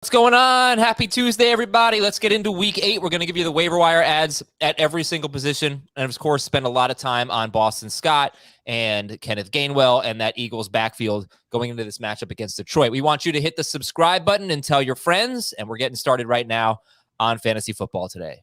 What's going on? Happy Tuesday, everybody. Let's get into week 8. We're going to give you the waiver wire ads at every single position. And, of course, spend a lot of time on Boston Scott and Kenneth Gainwell and that Eagles backfield going into this matchup against Detroit. We want you to hit the subscribe button and tell your friends. And we're getting started right now on Fantasy Football Today.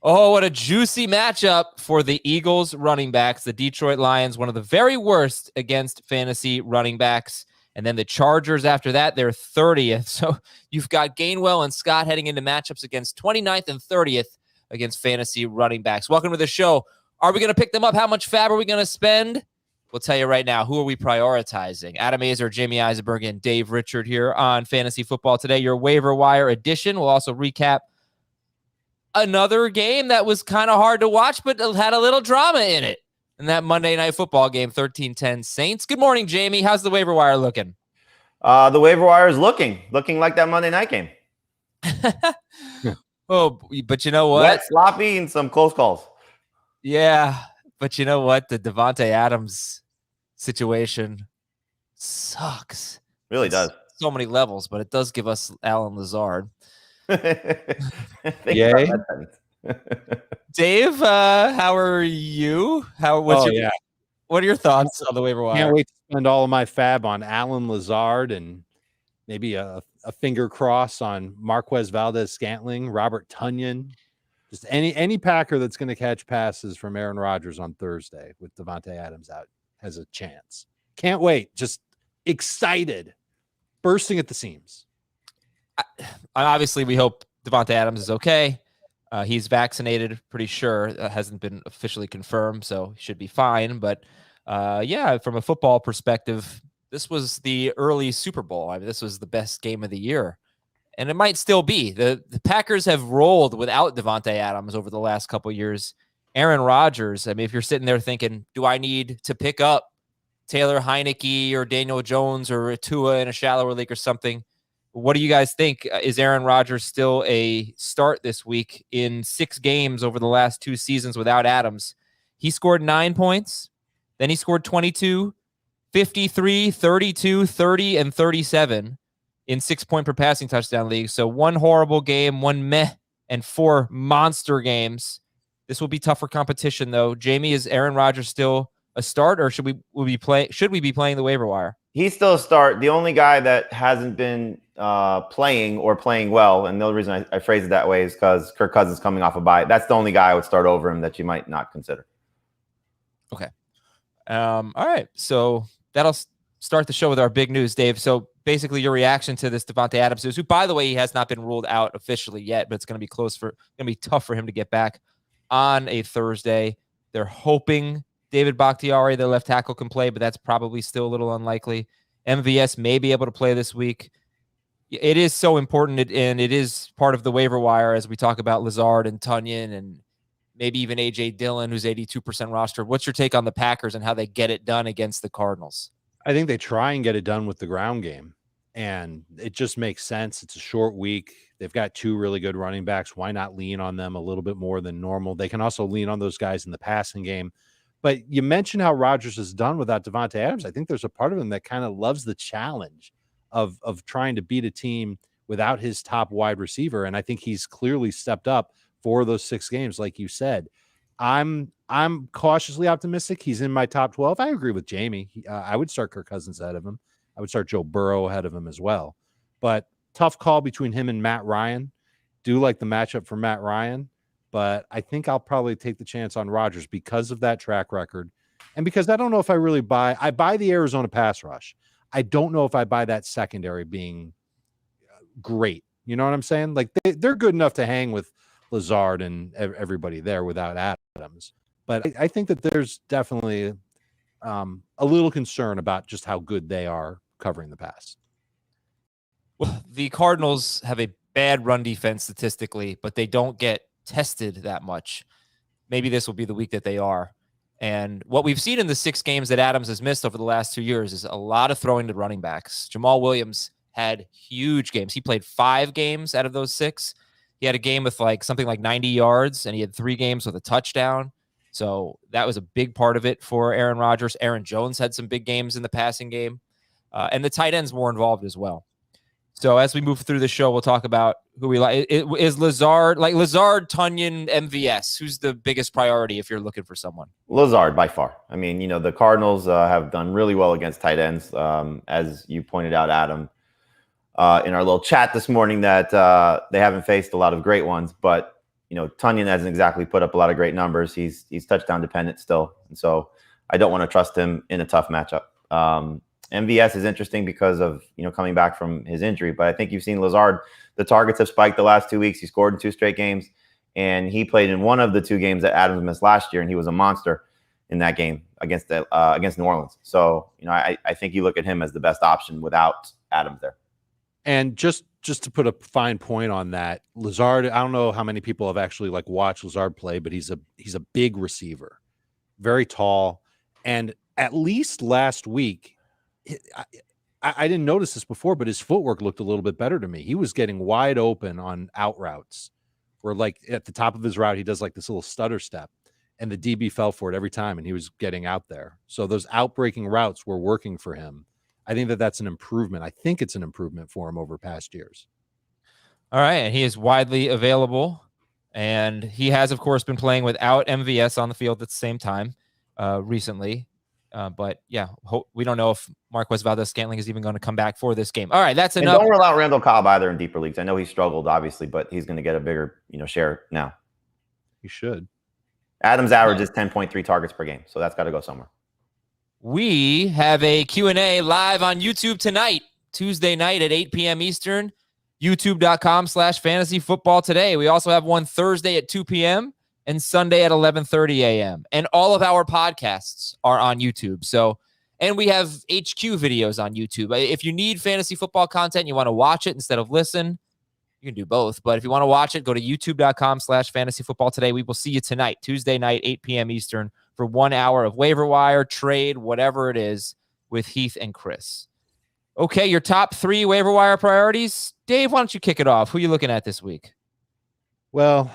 Oh, what a juicy matchup for the Eagles running backs. The Detroit Lions, one of the very worst against fantasy running backs. And then the Chargers after that, they're 30th. So you've got Gainwell and Scott heading into matchups against 29th and 30th against fantasy running backs. Welcome to the show. Are we going to pick them up? How much fab are we going to spend? We'll tell you right now. Who are we prioritizing? Adam Azer, Jamie Eisenberg, and Dave Richard here on Fantasy Football Today, your waiver wire edition. We'll also recap another game that was kind of hard to watch, but had a little drama in it. And that Monday Night Football game, 13-10 Saints. Good morning, Jamie. How's the waiver wire looking? The waiver wire is looking like that Monday night game. Oh, but you know what? Wet, sloppy, and some close calls. Yeah, but you know what? The Davante Adams situation sucks. Really does. So many levels, but it does give us Allen Lazard. Yay. Dave, how are you? What are your thoughts on the waiver wire? Can't wait to spend all of my fab on Allen Lazard and maybe a finger cross on Marquez Valdez-Scantling, Robert Tonyan, just any Packer that's going to catch passes from Aaron Rodgers on Thursday with Davante Adams out has a chance. Can't wait. Just excited, bursting at the seams. Obviously, we hope Davante Adams is okay. He's vaccinated, pretty sure. Hasn't been officially confirmed, so he should be fine. But yeah, from a football perspective, this was the early Super Bowl. I mean, this was the best game of the year. And it might still be. The Packers have rolled without Davante Adams over the last couple of years. Aaron Rodgers, I mean, if you're sitting there thinking, do I need to pick up Taylor Heineke or Daniel Jones or Tua in a shallower league or something? What do you guys think? Is Aaron Rodgers still a start this week in 6 games over the last 2 seasons without Adams? He scored 9 points. Then he scored 22, 53, 32, 30, and 37 in 6-point per passing touchdown leagues. So 1 horrible game, 1 meh, and 4 monster games. This will be tougher competition, though. Jamie, is Aaron Rodgers still a start, or should we be playing the waiver wire? He's still a start. The only guy that hasn't been playing or playing well, and the only reason I phrase it that way is because Kirk Cousins coming off a bye. That's the only guy I would start over him that you might not consider. Okay. All right. So that'll start the show with our big news, Dave. So basically your reaction to this Davante Adams news, who, by the way, he has not been ruled out officially yet, but it's going to be tough for him to get back on a Thursday. They're hoping David Bakhtiari, their left tackle, can play, but that's probably still a little unlikely. MVS may be able to play this week. It is so important, and it is part of the waiver wire as we talk about Lazard and Tonyan and maybe even A.J. Dillon, who's 82% rostered. What's your take on the Packers and how they get it done against the Cardinals? I think they try and get it done with the ground game, and it just makes sense. It's a short week. They've got 2 really good running backs. Why not lean on them a little bit more than normal? They can also lean on those guys in the passing game. But you mentioned how Rodgers is done without Davante Adams. I think there's a part of him that kind of loves the challenge of trying to beat a team without his top wide receiver. And I think he's clearly stepped up for those 6 games, like you said. I'm cautiously optimistic. He's in my top 12. I agree with Jamie. I would start Kirk Cousins ahead of him. I would start Joe Burrow ahead of him as well. But tough call between him and Matt Ryan. Do like the matchup for Matt Ryan. But I think I'll probably take the chance on Rodgers because of that track record. And because I don't know if I buy the Arizona pass rush. I don't know if I buy that secondary being great. You know what I'm saying? Like they're good enough to hang with Lazard and everybody there without Adams. But I think that there's definitely a little concern about just how good they are covering the pass. Well, the Cardinals have a bad run defense statistically, but they don't get tested that much. Maybe this will be the week that they are. And what we've seen in the 6 games that Adams has missed over the last 2 years is a lot of throwing to running backs. Jamal Williams had huge games. He played 5 games out of those 6. He had a game with something like 90 yards, and he had 3 games with a touchdown. So that was a big part of it for Aaron Rodgers. Aaron Jones had some big games in the passing game. And the tight ends more involved as well. So as we move through the show, we'll talk about who we like. Is Lazard, Lazard, Tonyan, MVS? Who's the biggest priority if you're looking for someone? Lazard by far. I mean, the Cardinals have done really well against tight ends. As you pointed out, Adam, in our little chat this morning, that they haven't faced a lot of great ones. But, Tonyan hasn't exactly put up a lot of great numbers. He's touchdown dependent still. And so I don't want to trust him in a tough matchup. MVS is interesting because of, coming back from his injury. But I think you've seen Lazard, the targets have spiked the last 2 weeks. He scored in 2 straight games. And he played in one of the 2 games that Adams missed last year. And he was a monster in that game against New Orleans. So, I think you look at him as the best option without Adams there. And just to put a fine point on that, Lazard, I don't know how many people have actually watched Lazard play, but he's a big receiver, very tall. And at least last week, I didn't notice this before, but his footwork looked a little bit better to me. He was getting wide open on out routes where at the top of his route, he does this little stutter step and the DB fell for it every time and he was getting out there. So those outbreaking routes were working for him. I think that's an improvement. I think it's an improvement for him over past years. All right. And he is widely available. And he has, of course, been playing without MVS on the field at the same time recently. But yeah, we don't know if Marquez Valdez-Scantling is even going to come back for this game. All right, that's enough. And don't rule out Randall Cobb either in deeper leagues. I know he struggled, obviously, but he's going to get a bigger, share now. He should. Adams' average is 10.3 targets per game, so that's got to go somewhere. We have a Q&A live on YouTube tonight, Tuesday night at 8 p.m. Eastern, youtube.com/fantasyfootball today. We also have one Thursday at 2 p.m. and Sunday at 11:30 a.m. And all of our podcasts are on YouTube. And we have HQ videos on YouTube. If you need fantasy football content, you want to watch it instead of listen, you can do both. But if you want to watch it, go to youtube.com/fantasyfootball today. We will see you tonight, Tuesday night, 8 p.m. Eastern, for 1 hour of waiver wire, trade, whatever it is, with Heath and Chris. Okay, your top 3 waiver wire priorities. Dave, why don't you kick it off? Who are you looking at this week? Well,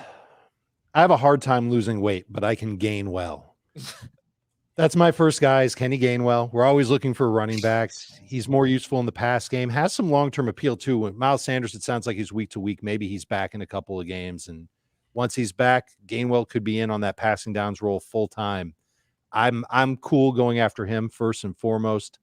I have a hard time losing weight, but I can gain well. That's my first guy is Kenny Gainwell. We're always looking for running backs. He's more useful in the pass game, has some long-term appeal too. With Miles Sanders, it sounds like he's week to week. Maybe he's back in a couple of games. And once he's back, Gainwell could be in on that passing downs role full time. I'm cool going after him first and foremost.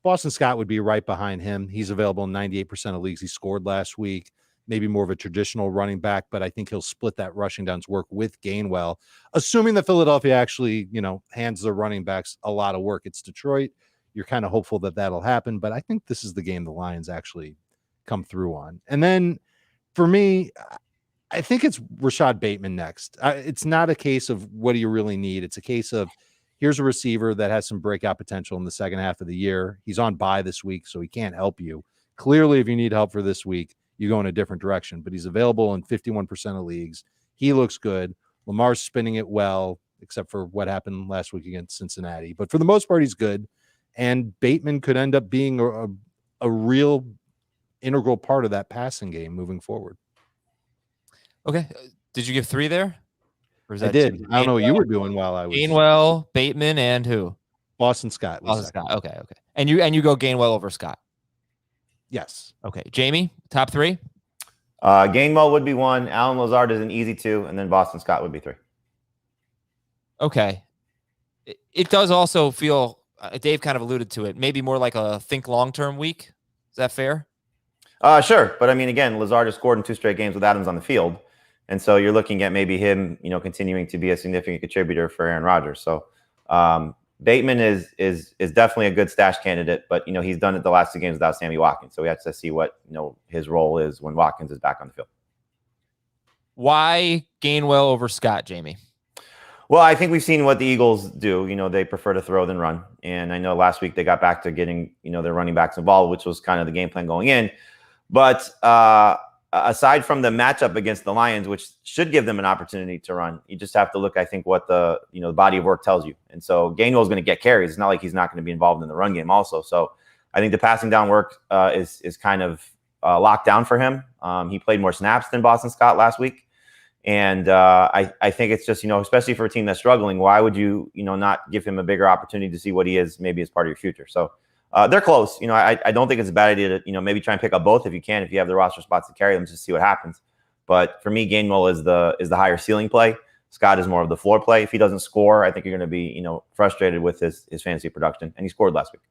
Boston Scott would be right behind him. He's available in 98% of leagues. He scored last week. Maybe more of a traditional running back, but I think he'll split that rushing downs work with Gainwell, assuming that Philadelphia actually, hands the running backs a lot of work. It's Detroit. You're kind of hopeful that that'll happen, but I think this is the game the Lions actually come through on. And then for me, I think it's Rashad Bateman next. It's not a case of what do you really need. It's a case of here's a receiver that has some breakout potential in the second half of the year. He's on bye this week, so he can't help you. Clearly, if you need help for this week, you go in a different direction, but he's available in 51% of leagues. He looks good. Lamar's spinning it well, except for what happened last week against Cincinnati. But for the most part, he's good. And Bateman could end up being a real integral part of that passing game moving forward. Okay. Did you give 3 there? Or is that I did. 2? I don't know what you were doing while I was. Gainwell, Bateman, and who? Boston Scott. Boston Scott. Okay. And you go Gainwell over Scott. Yes. Okay. Jamie, top 3? Gainwell would be 1. Allen Lazard is an easy 2. And then Boston Scott would be 3. Okay. It does also feel, Dave kind of alluded to it, maybe more like a think long-term week. Is that fair? Sure. But I mean, again, Lazard has scored in 2 straight games with Adams on the field. And so you're looking at maybe him, continuing to be a significant contributor for Aaron Rodgers. So Bateman is definitely a good stash candidate, but he's done it the last 2 games without Sammy Watkins. So we have to see what his role is when Watkins is back on the field. Why Gainwell over Scott, Jamie? Well, I think we've seen what the Eagles do. They prefer to throw than run. And I know last week they got back to getting, their running backs involved, which was kind of the game plan going in. But aside from the matchup against the Lions, which should give them an opportunity to run, you just have to look, I think, what the body of work tells you. And so Gainwell is going to get carries. It's not like he's not going to be involved in the run game also. So I think the passing down work is kind of locked down for him. He played more snaps than Boston Scott last week. And I think it's just, especially for a team that's struggling, why would you, not give him a bigger opportunity to see what he is maybe as part of your future? So They're close. I don't think it's a bad idea to, maybe try and pick up both if you can, if you have the roster spots to carry them, just see what happens. But for me, Gainwell is the higher ceiling play. Scott is more of the floor play. If he doesn't score, I think you're going to be, frustrated with his fantasy production. And he scored last week.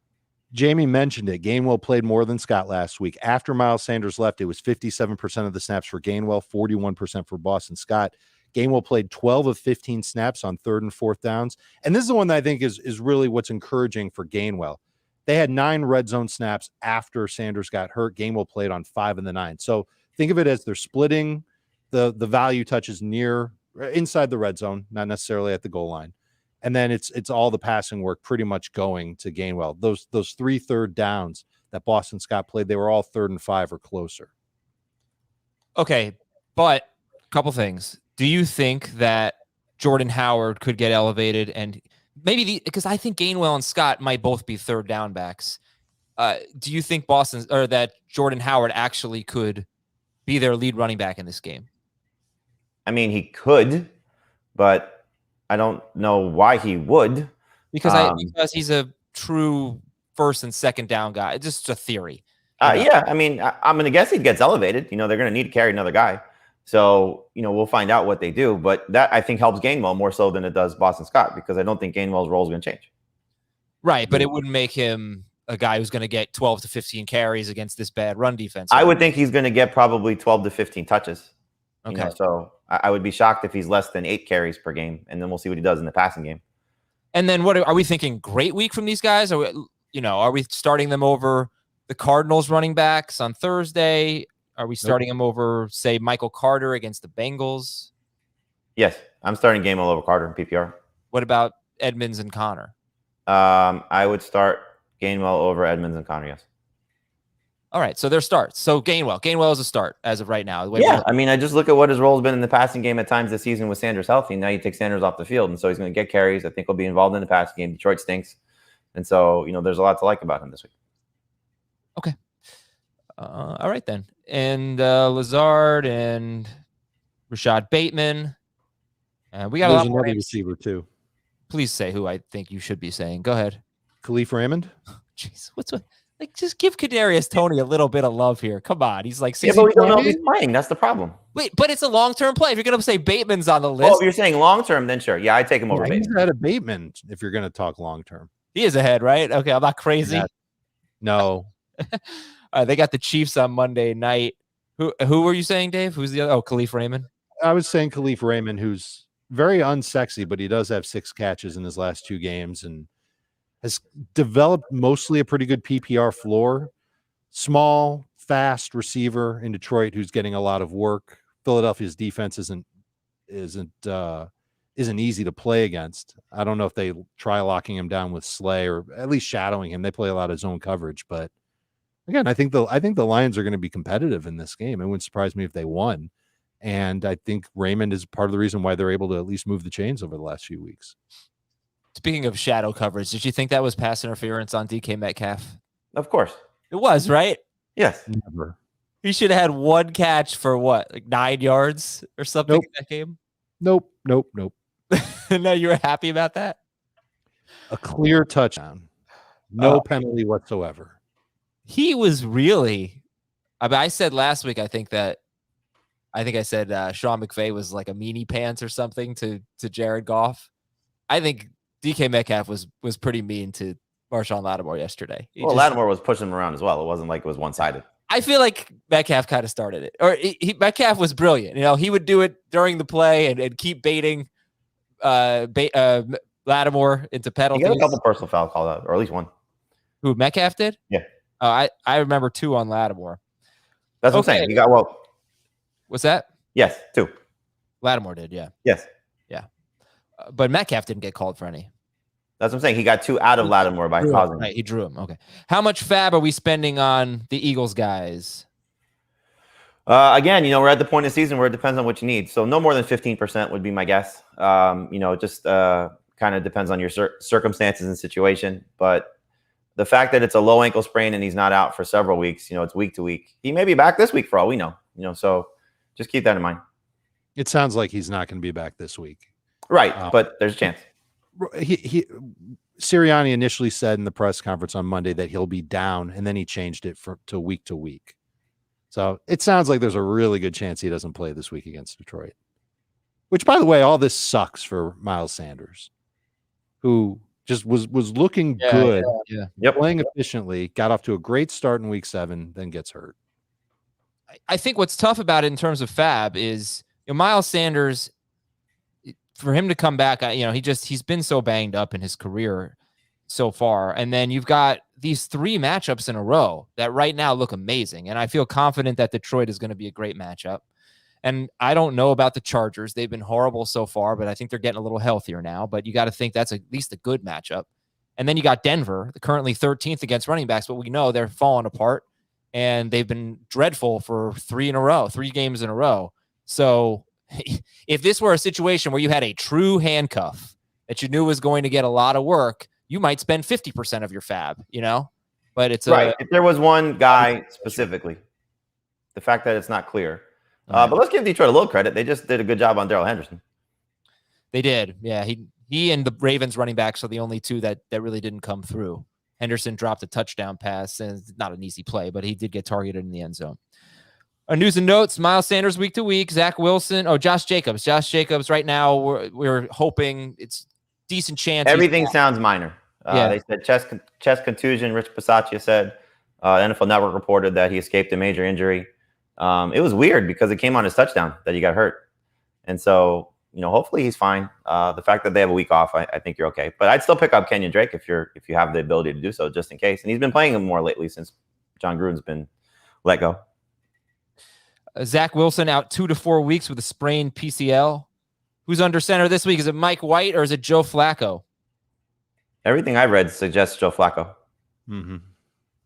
Jamie mentioned it. Gainwell played more than Scott last week. After Miles Sanders left, it was 57% of the snaps for Gainwell, 41% for Boston Scott. Gainwell played 12 of 15 snaps on 3rd and 4th downs. And this is the one that I think is really what's encouraging for Gainwell. They had 9 red zone snaps after Sanders got hurt. Gainwell played on 5 of the 9. So think of it as they're splitting the value touches inside the red zone, not necessarily at the goal line. And then it's all the passing work pretty much going to Gainwell. Those 3 third downs that Boston Scott played, they were all 3rd and 5 or closer. Okay, but a couple things. Do you think that Jordan Howard could get elevated, and maybe because I think Gainwell and Scott might both be 3rd down backs? Do you think that Jordan Howard actually could be their lead running back in this game? I mean, he could, but I don't know why he would. Because he's a true 1st and 2nd down guy. It's just a theory. Yeah, I mean, I'm going to guess he gets elevated. They're going to need to carry another guy. So, we'll find out what they do. But that, I think, helps Gainwell more so than it does Boston Scott, because I don't think Gainwell's role is going to change. Right, but it wouldn't make him a guy who's going to get 12 to 15 carries against this bad run defense. I would think he's going to get probably 12 to 15 touches. Okay. So I would be shocked if he's less than 8 carries per game, and then we'll see what he does in the passing game. And then what are we thinking? Great week from these guys? Are we starting them over the Cardinals running backs on Thursday? Are we starting them over, say, Michael Carter against the Bengals? Yes, I'm starting Gainwell over Carter in PPR. What about Edmonds and Connor? I would start Gainwell over Edmonds and Connor, yes. All right, so their starts. So Gainwell is a start as of right now. I mean, I just look at what his role has been in the passing game at times this season with Sanders healthy. Now you take Sanders off the field, and so he's going to get carries. I think he'll be involved in the passing game. Detroit stinks. And so, there's a lot to like about him this week. Okay. All right, then. And Lazard and Rashad Bateman. We got a lot more receiver, too. Please say who I think you should be saying. Go ahead. Kalif Raymond. Jeez, just give Kadarius Toney a little bit of love here. Come on, he's like 60. Yeah, but we don't know if he's playing. That's the problem. Wait, but it's a long-term play. If you're going to say Bateman's on the list. Oh, if you're saying long-term, then sure. Yeah, I'd take him over Bateman. He's ahead of Bateman if you're going to talk long-term. He is ahead, right? Okay, I'm not crazy. No. They got the Chiefs on Monday night. Who were you saying, Dave? Who's the other? Oh, Kalif Raymond. I was saying Kalif Raymond, who's very unsexy, but he does have 6 catches in his last 2 games and has developed mostly a pretty good PPR floor. Small, fast receiver in Detroit who's getting a lot of work. Philadelphia's defense isn't easy to play against. I don't know if they try locking him down with Slay or at least shadowing him. They play a lot of zone coverage, but again, I think the Lions are going to be competitive in this game. It wouldn't surprise me if they won. And I think Raymond is part of the reason why they're able to at least move the chains over the last few weeks. Speaking of shadow coverage, did you think that was pass interference on DK Metcalf? Of course. It was, right? Yes. Never. He should have had 1 catch for what, like 9 yards or something in that game? Nope. No, you were happy about that? A clear touchdown. No penalty whatsoever. He was really, I said last week, I think I said Sean McVay was like a meanie pants or something to Jared Goff. I think DK Metcalf was pretty mean to Marshawn Lattimore yesterday. Lattimore was pushing him around as well. It wasn't like it was one-sided. I feel like Metcalf kind of started it. Or Metcalf was brilliant. He would do it during the play and keep baiting Lattimore into penalties. He got a couple personal fouls called out, or at least 1. Who, Metcalf did? Yeah. I remember 2 on Lattimore. That's what I'm saying. He got What's that? Yes, 2. Lattimore did, yeah. Yes. Yeah. But Metcalf didn't get called for any. That's what I'm saying. He got 2 out of Lattimore by causing. Right, he drew him. Okay. How much fab are we spending on the Eagles guys? Again, we're at the point of the season where it depends on what you need. So no more than 15% would be my guess. It just kind of depends on your circumstances and situation. But the fact that it's a low ankle sprain and he's not out for several weeks, it's week to week. He may be back this week for all we know. So just keep that in mind. It sounds like he's not going to be back this week. Right, but there's a chance. Sirianni initially said in the press conference on Monday that he'll be down, and then he changed it to week to week. So it sounds like there's a really good chance he doesn't play this week against Detroit. Which, by the way, all this sucks for Miles Sanders, who just was looking good, playing efficiently, got off to a great start in week 7, then gets hurt. I think what's tough about it in terms of fab is Miles Sanders, for him to come back, he's been so banged up in his career so far. And then you've got these 3 matchups in a row that right now look amazing. And I feel confident that Detroit is going to be a great matchup. And I don't know about the Chargers. They've been horrible so far, but I think they're getting a little healthier now. But you got to think that's at least a good matchup. And then you got Denver, currently 13th against running backs, but we know they're falling apart. And they've been dreadful for 3 games in a row. So if this were a situation where you had a true handcuff that you knew was going to get a lot of work, you might spend 50% of your fab, But it's right. If there was one guy specifically, the fact that it's not clear. But let's give Detroit a little credit. They just did a good job on Darrell Henderson. They did. Yeah, he and the Ravens running backs are the only 2 that really didn't come through. Henderson dropped a touchdown pass, and it's not an easy play, but he did get targeted in the end zone. News and notes, Miles Sanders week to week, Zach Wilson. Josh Jacobs. Josh Jacobs right now, we're hoping it's decent chance. Everything sounds minor. They said chest contusion. Rich Bisaccia said NFL Network reported that he escaped a major injury. It was weird because it came on his touchdown that he got hurt. And so, hopefully he's fine. The fact that they have a week off, I think you're okay. But I'd still pick up Kenyon Drake if you have the ability to do so, just in case. And he's been playing him more lately since John Gruden's been let go. Zach Wilson out 2 to 4 weeks with a sprained PCL. Who's under center this week? Is it Mike White or is it Joe Flacco? Everything I've read suggests Joe Flacco. Mm-hmm.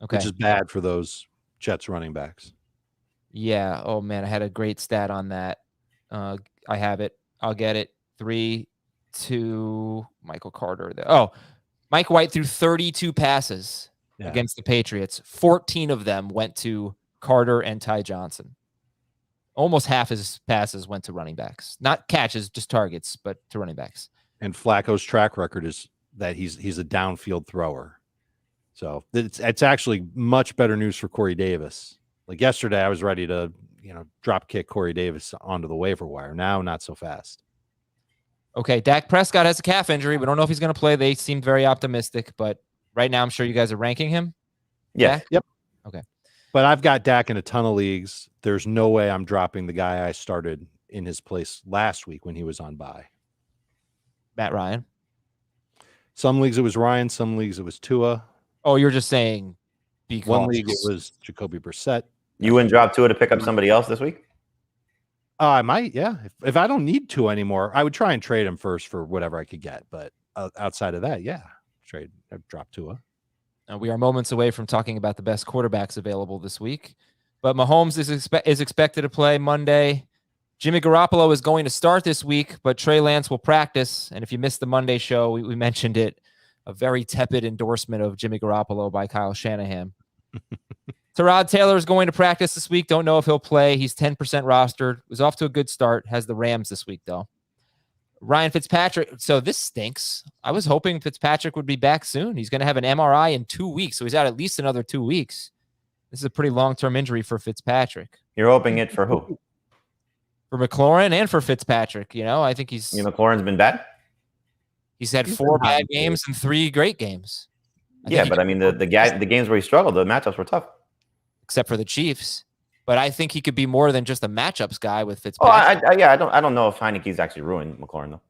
Okay. Which is bad for those Jets running backs. Yeah. Oh, man. I had a great stat on that. I have it. I'll get it. 3 to Michael Carter. Mike White threw 32 passes against the Patriots. 14 of them went to Carter and Ty Johnson. Almost half his passes went to running backs. Not catches, just targets, but to running backs. And Flacco's track record is that he's a downfield thrower. So it's actually much better news for Corey Davis. Like yesterday, I was ready to drop kick Corey Davis onto the waiver wire. Now, not so fast. Okay, Dak Prescott has a calf injury. We don't know if he's going to play. They seem very optimistic, but right now I'm sure you guys are ranking him. Yeah. Yep. Okay. But I've got Dak in a ton of leagues. There's no way I'm dropping the guy I started in his place last week when he was on bye. Matt Ryan. Some leagues it was Ryan. Some leagues it was Tua. Oh, you're just saying because. One league it was Jacoby Brissett. You wouldn't drop Tua to pick up somebody else this week? I might, yeah. If I don't need Tua anymore, I would try and trade him first for whatever I could get. But outside of that, I'd drop Tua. We are moments away from talking about the best quarterbacks available this week. But Mahomes is expected to play Monday. Jimmy Garoppolo is going to start this week, but Trey Lance will practice. And if you missed the Monday show, we mentioned it. A very tepid endorsement of Jimmy Garoppolo by Kyle Shanahan. Tyrod Taylor is going to practice this week. Don't know if he'll play. He's 10% rostered. Was off to a good start. Has the Rams this week, though. Ryan Fitzpatrick. So this stinks. I was hoping Fitzpatrick would be back soon. He's going to have an MRI in 2 weeks, so he's out at least another 2 weeks. This is a pretty long-term injury for Fitzpatrick. You're hoping it for who? For McLaurin and for Fitzpatrick. I think he's... McLaurin's been bad? He's had 4 bad games and 3 great games. But I mean, the games where he struggled, the matchups were tough. Except for the Chiefs. But I think he could be more than just a matchups guy with Fitzpatrick. I don't know if Heineke's actually ruined McLaurin, though.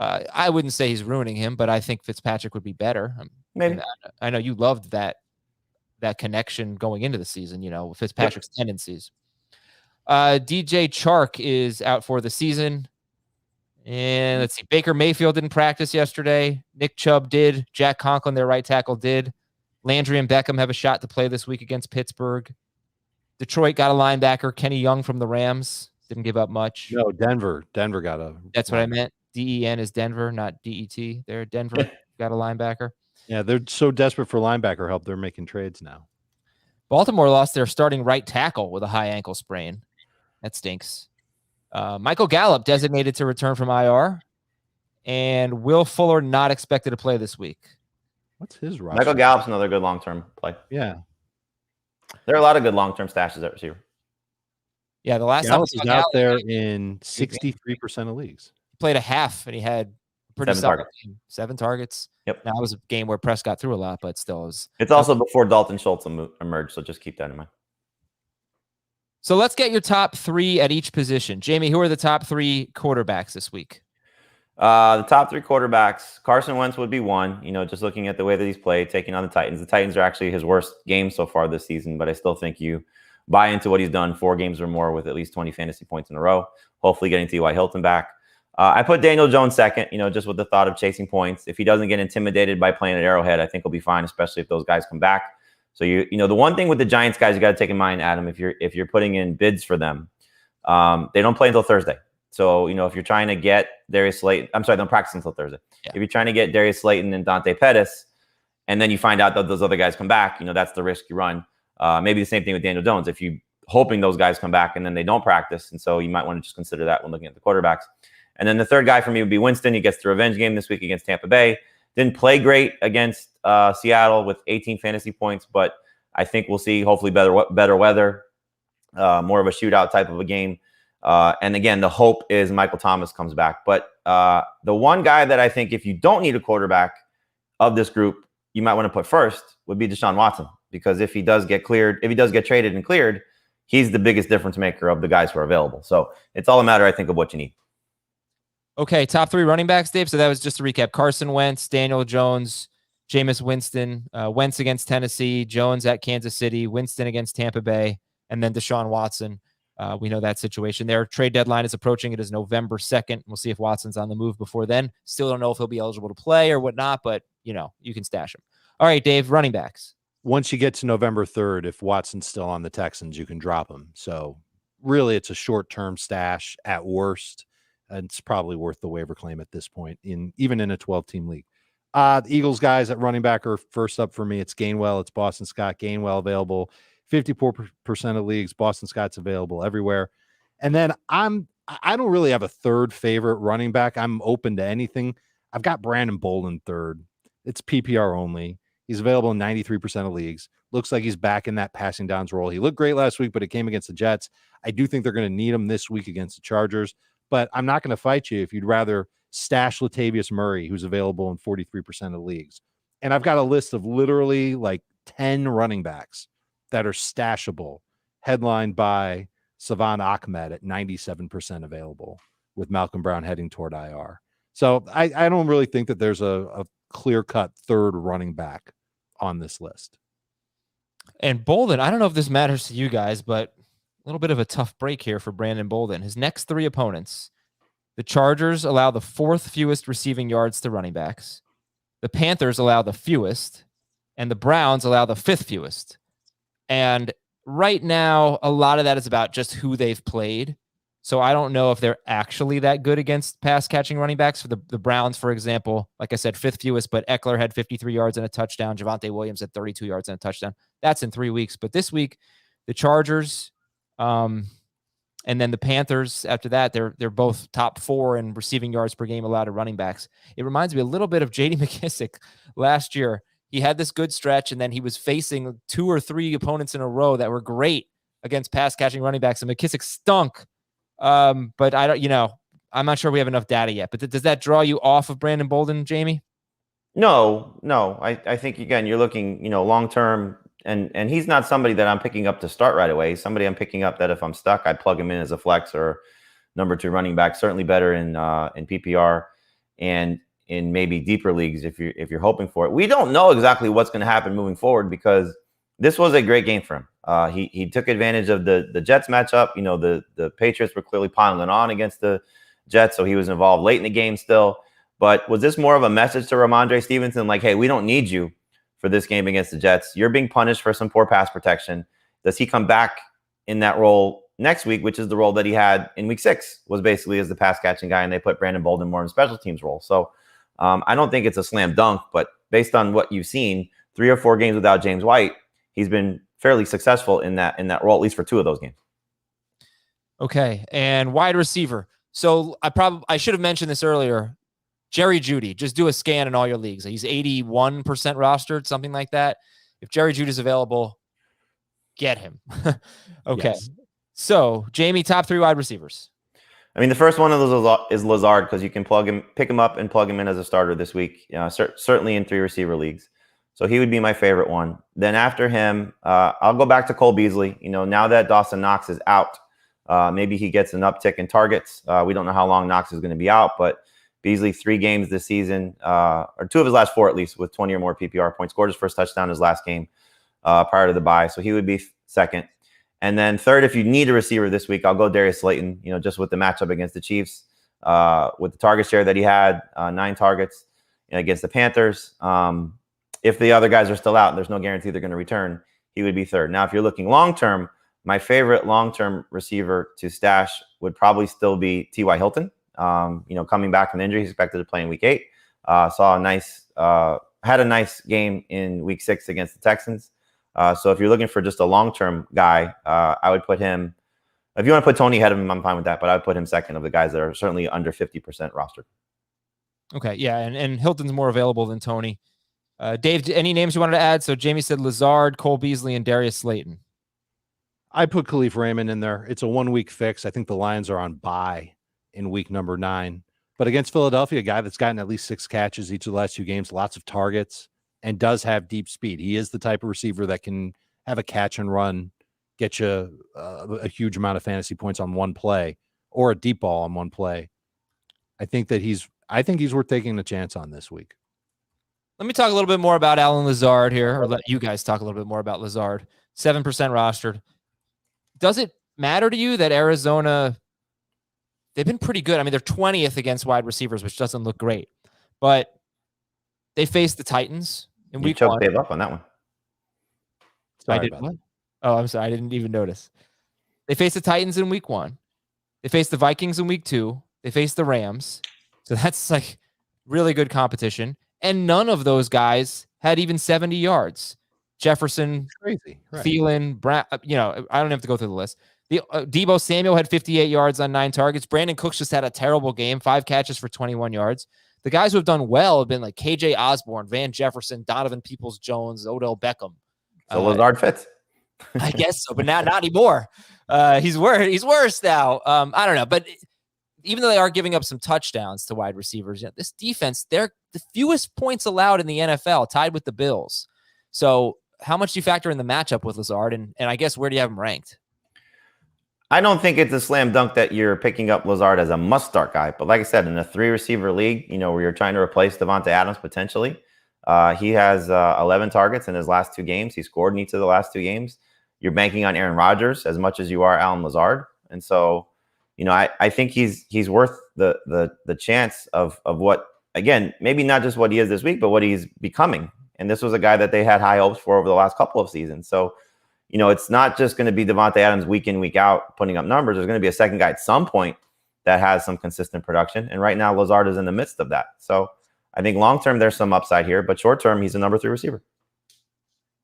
I wouldn't say he's ruining him, but I think Fitzpatrick would be better. Maybe. I know you loved that connection going into the season, with Fitzpatrick's tendencies. DJ Chark is out for the season. And let's see, Baker Mayfield didn't practice yesterday. Nick Chubb did. Jack Conklin, their right tackle, did. Landry and Beckham have a shot to play this week against Pittsburgh. Detroit got a linebacker, Kenny Young from the Rams. Didn't give up much. No, Denver got a... That's what I meant. DEN is Denver, not DET. They're Denver got a linebacker. Yeah, they're so desperate for linebacker help, they're making trades now. Baltimore lost their starting right tackle with a high ankle sprain. That stinks. Michael Gallup designated to return from IR. And Will Fuller not expected to play this week. What's his roster? Michael Gallup's another good long-term play. Yeah. There are a lot of good long-term stashes at receiver. Yeah, the last Gallup time is out there in 63% of leagues. he played a half, and he had pretty 7 solid targets. game. 7 targets. Yep. Now it was a game where Prescott threw a lot, but still it was. It's also before Dalton Schultz emerged, so just keep that in mind. So let's get your top 3 at each position. Jamie, who are the top 3 quarterbacks this week? The top 3 quarterbacks, Carson Wentz would be one. Just looking at the way that he's played, taking on the Titans. The Titans are actually his worst game so far this season, but I still think you buy into what he's done, 4 games or more with at least 20 fantasy points in a row. Hopefully getting T.Y. Hilton back. I put Daniel Jones second, just with the thought of chasing points. If he doesn't get intimidated by playing at Arrowhead, I think he'll be fine, especially if those guys come back. So the one thing with the Giants guys you got to take in mind, Adam, if you're putting in bids for them, they don't play until Thursday. So if you're trying to get Darius Slayton, I'm sorry, they don't practice until Thursday. Yeah. If you're trying to get Darius Slayton and Dante Pettis, and then you find out that those other guys come back, that's the risk you run. Maybe the same thing with Daniel Jones. If you hoping those guys come back and then they don't practice, and so you might want to just consider that when looking at the quarterbacks. And then the third guy for me would be Winston. He gets the revenge game this week against Tampa Bay. Didn't play great against Seattle with 18 fantasy points, but I think we'll see hopefully better weather, more of a shootout type of a game. And again, the hope is Michael Thomas comes back. But the one guy that I think if you don't need a quarterback of this group, you might want to put first would be Deshaun Watson. Because if he does get traded and cleared, he's the biggest difference maker of the guys who are available. So it's all a matter, I think, of what you need. Okay, top 3 running backs, Dave. So that was just a recap. Carson Wentz, Daniel Jones, Jameis Winston, Wentz against Tennessee, Jones at Kansas City, Winston against Tampa Bay, and then Deshaun Watson. We know that situation. Their trade deadline is approaching. It is November 2nd. We'll see if Watson's on the move before then. Still don't know if he'll be eligible to play or whatnot, but, you can stash him. All right, Dave, running backs. Once you get to November 3rd, if Watson's still on the Texans, you can drop him. So really, it's a short-term stash at worst. And it's probably worth the waiver claim at this point, even in a 12-team league. The Eagles guys at running back are first up for me. It's Gainwell. It's Boston Scott. Gainwell available 54% of leagues. Boston Scott's available everywhere. And then I don't really have a third favorite running back. I'm open to anything. I've got Brandon Bolden third. It's PPR only. He's available in 93% of leagues. Looks like he's back in that passing downs role. He looked great last week, but it came against the Jets. I do think they're going to need him this week against the Chargers. But I'm not going to fight you if you'd rather stash Latavius Murray, who's available in 43% of leagues. And I've got a list of literally like 10 running backs that are stashable, headlined by Savon Ahmed at 97% available, with Malcolm Brown heading toward IR. So I don't really think that there's a clear-cut third running back on this list. And Bolden, I don't know if this matters to you guys, but a little bit of a tough break here for Brandon Bolden. His next 3 opponents, the Chargers allow the 4th fewest receiving yards to running backs. The Panthers allow the fewest, and the Browns allow the 5th fewest. And right now, a lot of that is about just who they've played. So I don't know if they're actually that good against pass-catching running backs. For the Browns, for example, like I said, 5th fewest, but Eckler had 53 yards and a touchdown. Javonte Williams had 32 yards and a touchdown. That's in 3 weeks. But this week, the Chargers... and then the Panthers, after that, they're both top 4 in receiving yards per game allowed to running backs. It reminds me a little bit of J.D. McKissick last year. He had this good stretch, and then he was facing 2 or 3 opponents in a row that were great against pass-catching running backs, and McKissick stunk. But I don't, I'm not sure we have enough data yet. But does that draw you off of Brandon Bolden, Jamie? No. I think, again, you're looking, long-term. And he's not somebody that I'm picking up to start right away. He's somebody I'm picking up that if I'm stuck, I plug him in as a flex or number 2 running back. Certainly better in PPR and in maybe deeper leagues if you're hoping for it. We don't know exactly what's going to happen moving forward because this was a great game for him. He took advantage of the Jets matchup. The Patriots were clearly piling on against the Jets, so he was involved late in the game still. But was this more of a message to Ramondre Stevenson, like, hey, we don't need you for this game against the Jets? You're being punished for some poor pass protection. Does he come back in that role next week, which is the role that he had in week 6, was basically as the pass catching guy, and they put Brandon Bolden more in special teams role. So I don't think it's a slam dunk, but based on what you've seen, 3 or 4 games without James White, he's been fairly successful in that role, at least for 2 of those games. Okay. And wide receiver. So I should have mentioned this earlier. Jerry Jeudy, just do a scan in all your leagues. He's 81% rostered, something like that. If Jerry Jeudy's available, get him. Okay. Yes. So, Jamie, top 3 wide receivers. I mean, the first one of those is Lazard because you can pick him up and plug him in as a starter this week. Certainly in 3 receiver leagues. So he would be my favorite one. Then after him, I'll go back to Cole Beasley. Now that Dawson Knox is out, maybe he gets an uptick in targets. We don't know how long Knox is going to be out, but Beasley 3 games this season, or 2 of his last 4 at least, with 20 or more PPR points. Scored his first touchdown his last game prior to the bye. So he would be second. And then third, if you need a receiver this week, I'll go Darius Slayton, just with the matchup against the Chiefs, with the target share that he had, 9 targets against the Panthers. If the other guys are still out, there's no guarantee they're going to return, he would be third. Now, if you're looking long-term, my favorite long-term receiver to stash would probably still be T.Y. Hilton. Coming back from injury, he's expected to play in week 8. Had a nice game in week 6 against the Texans. So if you're looking for just a long-term guy, I would put him. If you want to put Toney ahead of him, I'm fine with that, but I would put him second of the guys that are certainly under 50% rostered. Okay, yeah, and Hilton's more available than Toney. Dave, any names you wanted to add? So Jamie said Lazard, Cole Beasley, and Darius Slayton. I put Kalif Raymond in there. It's a 1-week fix. I think the Lions are on bye in week number 9. But against Philadelphia, a guy that's gotten at least 6 catches each of the last 2 games, lots of targets, and does have deep speed. He is the type of receiver that can have a catch and run, get you a huge amount of fantasy points on one play, or a deep ball on one play. I think he's worth taking a chance on this week. Let me talk a little bit more about Allen Lazard here, or let you guys talk a little bit more about Lazard. 7% rostered. Does it matter to you that Arizona, they've been pretty good? I mean, they're 20th against wide receivers, which doesn't look great. But they faced the Titans in week 1. Dave up on that one. I did what? Oh, I'm sorry. I didn't even notice. They faced the Titans in week 1. They faced the Vikings in week 2. They faced the Rams. So that's like really good competition. And none of those guys had even 70 yards. Jefferson, crazy, right. Thielen, Brown, I don't have to go through the list. Deebo Samuel had 58 yards on 9 targets. Brandon Cooks just had a terrible game, 5 catches for 21 yards. The guys who have done well have been like KJ Osborne, Van Jefferson, Donovan Peoples-Jones, Odell Beckham. So Lazard fits. I guess so, but not anymore. He's worse now. I don't know, but even though they are giving up some touchdowns to wide receivers, this defense, they're the fewest points allowed in the NFL, tied with the Bills. So how much do you factor in the matchup with Lazard? And I guess where do you have him ranked? I don't think it's a slam dunk that you're picking up Lazard as a must-start guy. But like I said, in a 3-receiver league, where you're trying to replace Davante Adams potentially, he has 11 targets in his last 2 games. He scored in each of the last 2 games. You're banking on Aaron Rodgers as much as you are Allen Lazard. And so, I think he's worth the chance of what, again, maybe not just what he is this week, but what he's becoming. And this was a guy that they had high hopes for over the last couple of seasons. So, it's not just going to be Davante Adams week in, week out putting up numbers. There's going to be a second guy at some point that has some consistent production. And right now, Lazard is in the midst of that. So I think long-term, there's some upside here, but short-term, he's a number 3 receiver.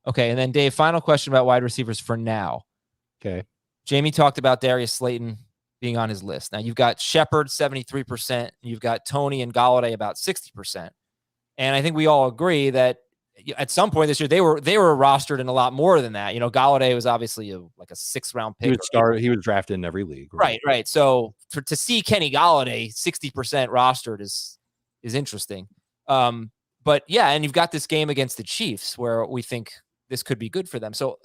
Okay. And then Dave, final question about wide receivers for now. Okay. Jamie talked about Darius Slayton being on his list. Now you've got Shepard, 73%. You've got Toney and Galladay about 60%. And I think we all agree that at some point this year, they were rostered in a lot more than that. Galladay was obviously like a 6th-round pick. He was drafted in every league. Right. So to see Kenny Galladay 60% rostered is interesting. But yeah, and you've got this game against the Chiefs where we think this could be good for them. So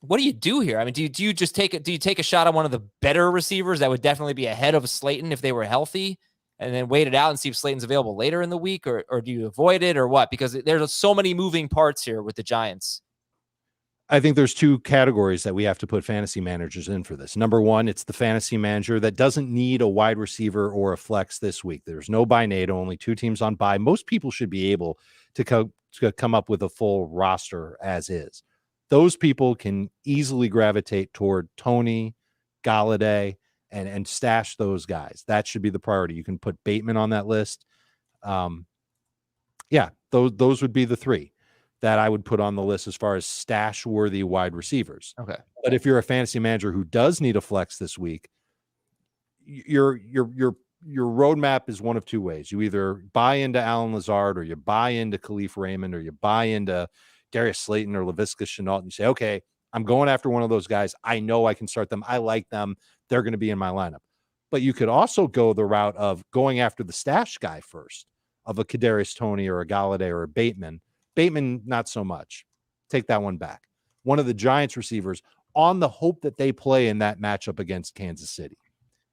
what do you do here? I mean, do you just take a shot on one of the better receivers that would definitely be ahead of Slayton if they were healthy, and then wait it out and see if Slayton's available later in the week, or do you avoid it, or what? Because there's so many moving parts here with the Giants. I think there's 2 categories that we have to put fantasy managers in for this. Number 1, it's the fantasy manager that doesn't need a wide receiver or a flex this week. There's no bye NATO, only 2 teams on bye. Most people should be able to come up with a full roster as is. Those people can easily gravitate toward Toney, Galladay, and stash those guys. That should be the priority. You can put Bateman on that list. Those would be the 3 that I would put on the list as far as stash-worthy wide receivers. Okay. But if you're a fantasy manager who does need a flex this week, you're your roadmap is one of two ways. You either buy into Allen Lazard, or you buy into Kalif Raymond, or you buy into Darius Slayton or Laviska Shenault, and you say, okay, I'm going after one of those guys. I know I can start them. I like them. They're going to be in my lineup. But you could also go the route of going after the stash guy first, of a Kadarius Toney or a Galladay or a Bateman. Bateman, not so much. Take that one back. One of the Giants receivers, on the hope that they play in that matchup against Kansas City.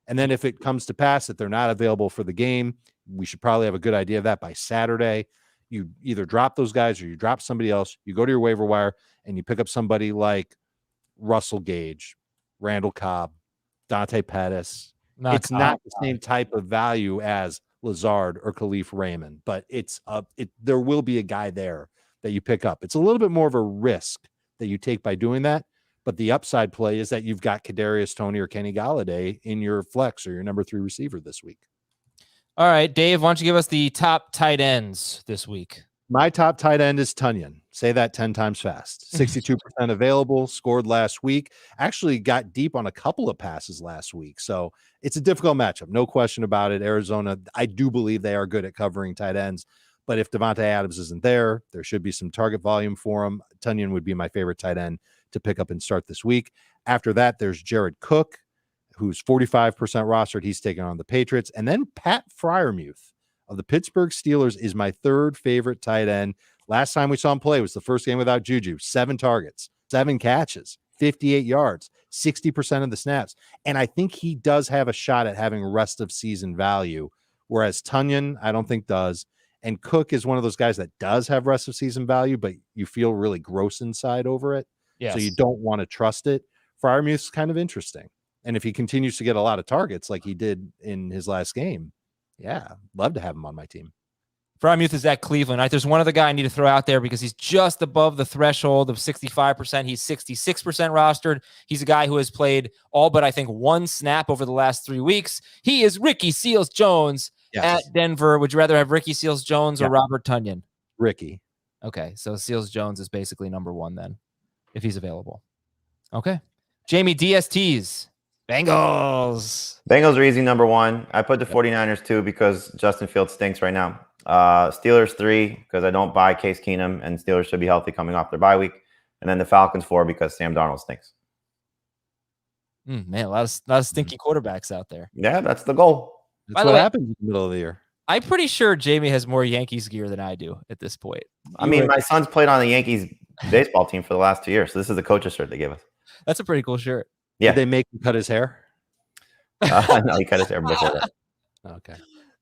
And then if it comes to pass that they're not available for the game, we should probably have a good idea of that by Saturday. You either drop those guys or you drop somebody else. You go to your waiver wire and you pick up somebody like Russell Gage, Randall Cobb, Dante Pettis. It's not the same type of value as Lazard or Kalif Raymond, but there will be a guy there that you pick up. It's a little bit more of a risk that you take by doing that. But the upside play is that you've got Kadarius Toney or Kenny Galladay in your flex or your number 3 receiver this week. All right, Dave, why don't you give us the top tight ends this week? My top tight end is Tonyan. Say that 10 times fast. 62% available, scored last week. Actually got deep on a couple of passes last week. So it's a difficult matchup. No question about it. Arizona, I do believe they are good at covering tight ends. But if Davante Adams isn't there, there should be some target volume for him. Tonyan would be my favorite tight end to pick up and start this week. After that, there's Jared Cook, who's 45% rostered. He's taking on the Patriots. And then Pat Freiermuth of the Pittsburgh Steelers is my third favorite tight end. Last time we saw him play was the first game without Juju. 7 targets, 7 catches, 58 yards, 60% of the snaps. And I think he does have a shot at having rest of season value, whereas Tonyan, I don't think does. And Cook is one of those guys that does have rest of season value, but you feel really gross inside over it. Yes. So you don't want to trust it. Freiermuth's kind of interesting. And if he continues to get a lot of targets like he did in his last game, yeah, love to have him on my team. Freiermuth is at Cleveland. Right? There's one other guy I need to throw out there because he's just above the threshold of 65%. He's 66% rostered. He's a guy who has played all but, I think, 1 snap over the last 3 weeks. He is Ricky Seals-Jones at Denver. Would you rather have Ricky Seals-Jones or Robert Tonyan? Ricky. Okay, so Seals-Jones is basically number 1 then, if he's available. Okay. Jamie, DSTs. Bengals are easy number 1. I put the 49ers 2 because Justin Fields stinks right now. Steelers 3 because I don't buy Case Keenum and Steelers should be healthy coming off their bye week. And then the Falcons 4 because Sam Darnold stinks. Man, a lot of stinky quarterbacks out there. Yeah, that's the goal. That's what happens in the middle of the year. I'm pretty sure Jamie has more Yankees gear than I do at this point. I mean, my son's played on the Yankees baseball team for the last 2 years. So this is the coach's shirt they gave us. That's a pretty cool shirt. Yeah. Did they make him cut his hair? No, he cut his hair before that. Okay.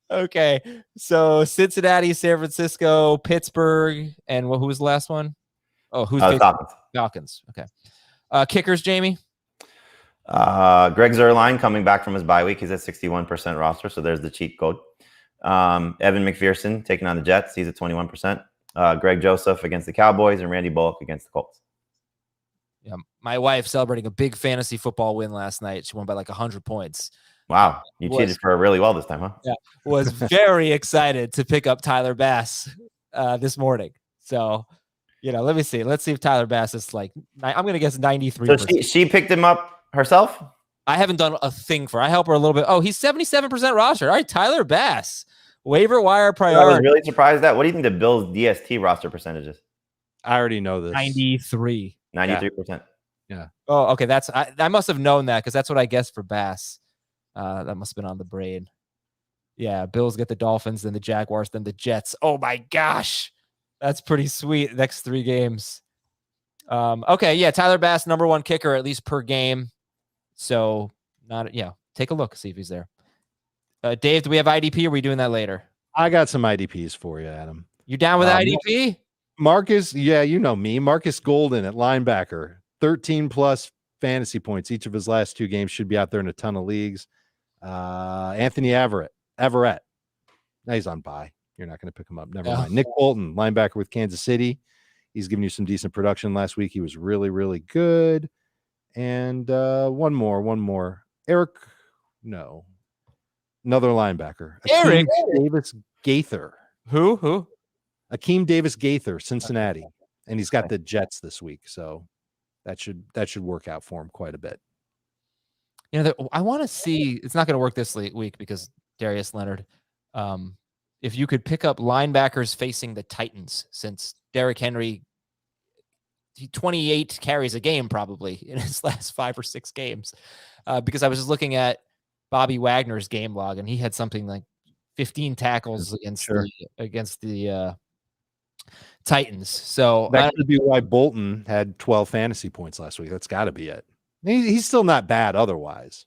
Okay. So Cincinnati, San Francisco, Pittsburgh, and who was the last one? Oh, who's Falcons? Falcons. Okay. Kickers, Jamie? Greg Zuerlein coming back from his bye week. He's at 61% roster, so there's the cheat code. Evan McPherson taking on the Jets. He's at 21%. Greg Joseph against the Cowboys and Randy Bullock against the Colts. Yeah, my wife celebrating a big fantasy football win last night. She won by like 100 points. Wow, you cheated for her really well this time, huh? Yeah, was very excited to pick up Tyler Bass this morning. So, let me see. Let's see if Tyler Bass is like, I'm going to guess 93%. So she picked him up herself? I haven't done a thing for her. I help her a little bit. Oh, he's 77% roster. All right, Tyler Bass. Waiver wire priority. I was really surprised at that. What do you think the Bills' DST roster percentage is? I already know this. 93. 93%. Yeah. Oh, okay. I must have known that because that's what I guessed for Bass. That must have been on the brain. Yeah. Bills get the Dolphins, then the Jaguars, then the Jets. Oh my gosh. That's pretty sweet. Next 3 games. Okay. Yeah. Tyler Bass, number 1 kicker, at least per game. So take a look, see if he's there. Dave, do we have IDP or are we doing that later? I got some IDPs for you, Adam. You down with IDP? Marcus, yeah, you know me. Marcus Golden at linebacker, 13 plus fantasy points. Each of his last 2 games should be out there in a ton of leagues. Anthony Everett. Now he's on bye. You're not going to pick him up. Never mind. Nick Bolton, linebacker with Kansas City. He's giving you some decent production last week. He was really, really good. And one more. Another linebacker. Eric Davis Gaither. Who? Akeem Davis Gaither, Cincinnati, and he's got the Jets this week, so that should work out for him quite a bit. I want to see. It's not going to work this week because Darius Leonard. If you could pick up linebackers facing the Titans, since Derrick Henry, 28 carries a game probably in his last 5 or 6 games, because I was just looking at Bobby Wagner's game log, and he had something like 15 tackles against the Titans. So that could be why Bolton had 12 fantasy points last week. That's got to be it. He's still not bad otherwise.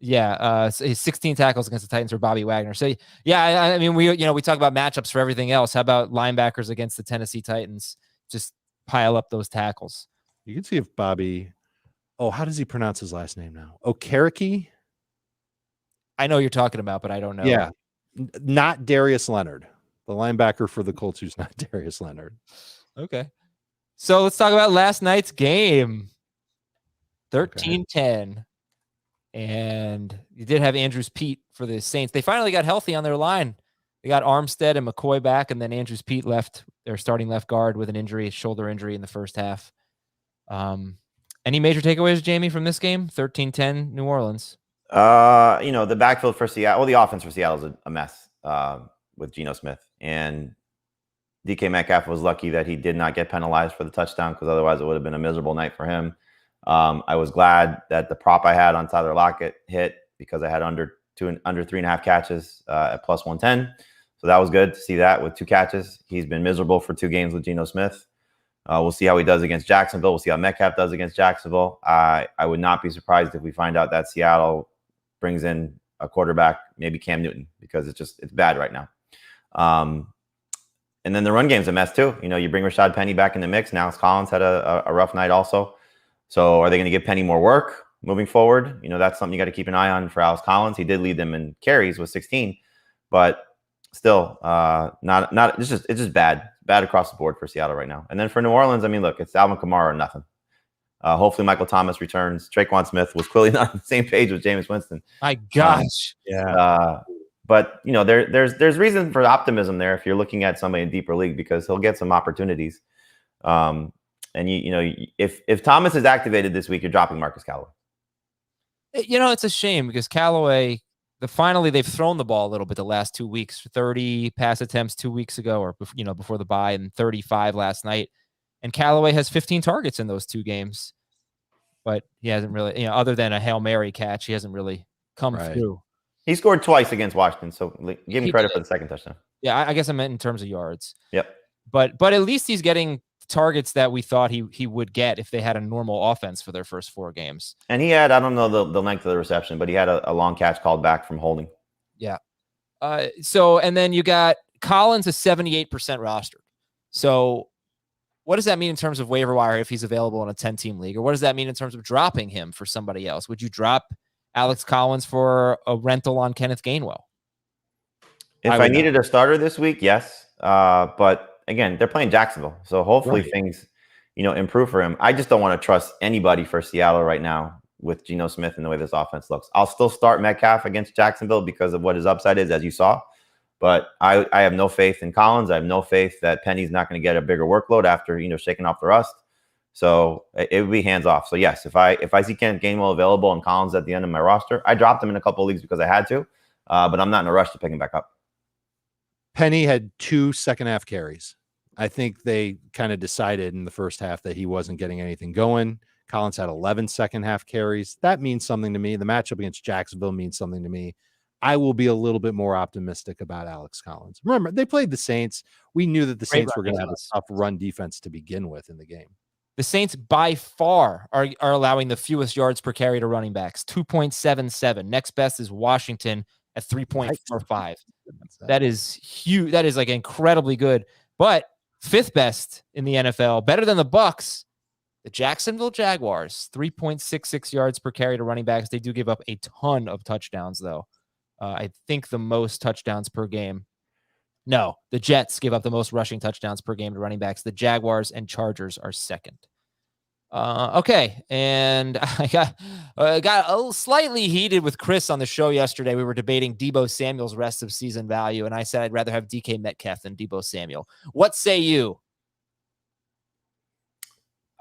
Yeah, he's 16 tackles against the Titans for Bobby Wagner. So yeah, I mean, we talk about matchups for everything else. How about linebackers against the Tennessee Titans? Just pile up those tackles. You can see if Bobby. Oh, how does he pronounce his last name now? Okereke? I know you're talking about, but I don't know. Yeah, not Darius Leonard, the linebacker for the Colts, who's not Darius Leonard. Okay, so let's talk about last night's game. 13-10. And you did have Andrews Pete for the Saints. They finally got healthy on their line. They got Armstead and McCoy back, and then Andrews Pete left, their starting left guard, with an injury, a shoulder injury in the first half. Any major takeaways, Jamie, from this game? 13-10 New Orleans. The backfield for Seattle, the offense for Seattle is a mess with Geno Smith. And DK Metcalf was lucky that he did not get penalized for the touchdown, because otherwise it would have been a miserable night for him. I was glad that the prop I had on Tyler Lockett hit, because I had under 3.5 catches at plus 110. So that was good to see that with 2 catches. He's been miserable for 2 games with Geno Smith. We'll see how he does against Jacksonville. We'll see how Metcalf does against Jacksonville. I would not be surprised if we find out that Seattle brings in a quarterback, maybe Cam Newton, because it's bad right now. And then the run game's a mess too. You bring Rashad Penny back in the mix. Now Collins had a rough night also. So are they going to give Penny more work moving forward? That's something you got to keep an eye on for Alex Collins. He did lead them in carries with 16, but still it's just bad across the board for Seattle right now. And then for New Orleans, I mean, look, it's Alvin Kamara or nothing. Hopefully Michael Thomas returns. Traquan Smith was clearly not on the same page with Jameis Winston. My gosh. But there's reason for optimism there if you're looking at somebody in deeper league, because he'll get some opportunities. And if Thomas is activated this week, you're dropping Marcus Callaway. It's a shame, because Callaway, finally they've thrown the ball a little bit the last 2 weeks. 30 pass attempts 2 weeks ago, or before the bye, and 35 last night. And Callaway has 15 targets in those 2 games, but he hasn't really, other than a Hail Mary catch, he hasn't really come through. He scored twice against Washington, so give him credit for the second touchdown. Yeah, I guess I meant in terms of yards. Yep. But at least he's getting targets that we thought he would get if they had a normal offense for their first 4 games. And he had, I don't know the length of the reception, but he had a long catch called back from holding. Yeah. And then you got Collins is 78% rostered. So what does that mean in terms of waiver wire if he's available in a 10-team league? Or what does that mean in terms of dropping him for somebody else? Would you drop Alex Collins for a rental on Kenneth Gainwell? If I needed a starter this week, yes. But again, they're playing Jacksonville, so hopefully things, improve for him. I just don't want to trust anybody for Seattle right now with Geno Smith and the way this offense looks. I'll still start Metcalf against Jacksonville because of what his upside is, as you saw. But I have no faith in Collins. I have no faith that Penny's not going to get a bigger workload after shaking off the rust. So it would be hands off. So yes, if I see Kenneth Gainwell available and Collins at the end of my roster, I dropped him in a couple of leagues because I had to, but I'm not in a rush to pick him back up. Penny had 2 second-half carries. I think they kind of decided in the first half that he wasn't getting anything going. Collins had 11 second-half carries. That means something to me. The matchup against Jacksonville means something to me. I will be a little bit more optimistic about Alex Collins. Remember, they played the Saints. We knew that the Saints were going to have a tough run defense to begin with in the game. The Saints by far are allowing the fewest yards per carry to running backs, 2.77. Next best is Washington at 3.45. That is huge. That is like incredibly good. But 5th best in the NFL, better than the Bucs, the Jacksonville Jaguars, 3.66 yards per carry to running backs. They do give up a ton of touchdowns, though. I think the most touchdowns per game. No, the Jets give up the most rushing touchdowns per game to running backs. The Jaguars and Chargers are second. Okay, and I got a little slightly heated with Chris on the show yesterday. We were debating Deebo Samuel's rest of season value, and I said I'd rather have DK Metcalf than Deebo Samuel. What say you?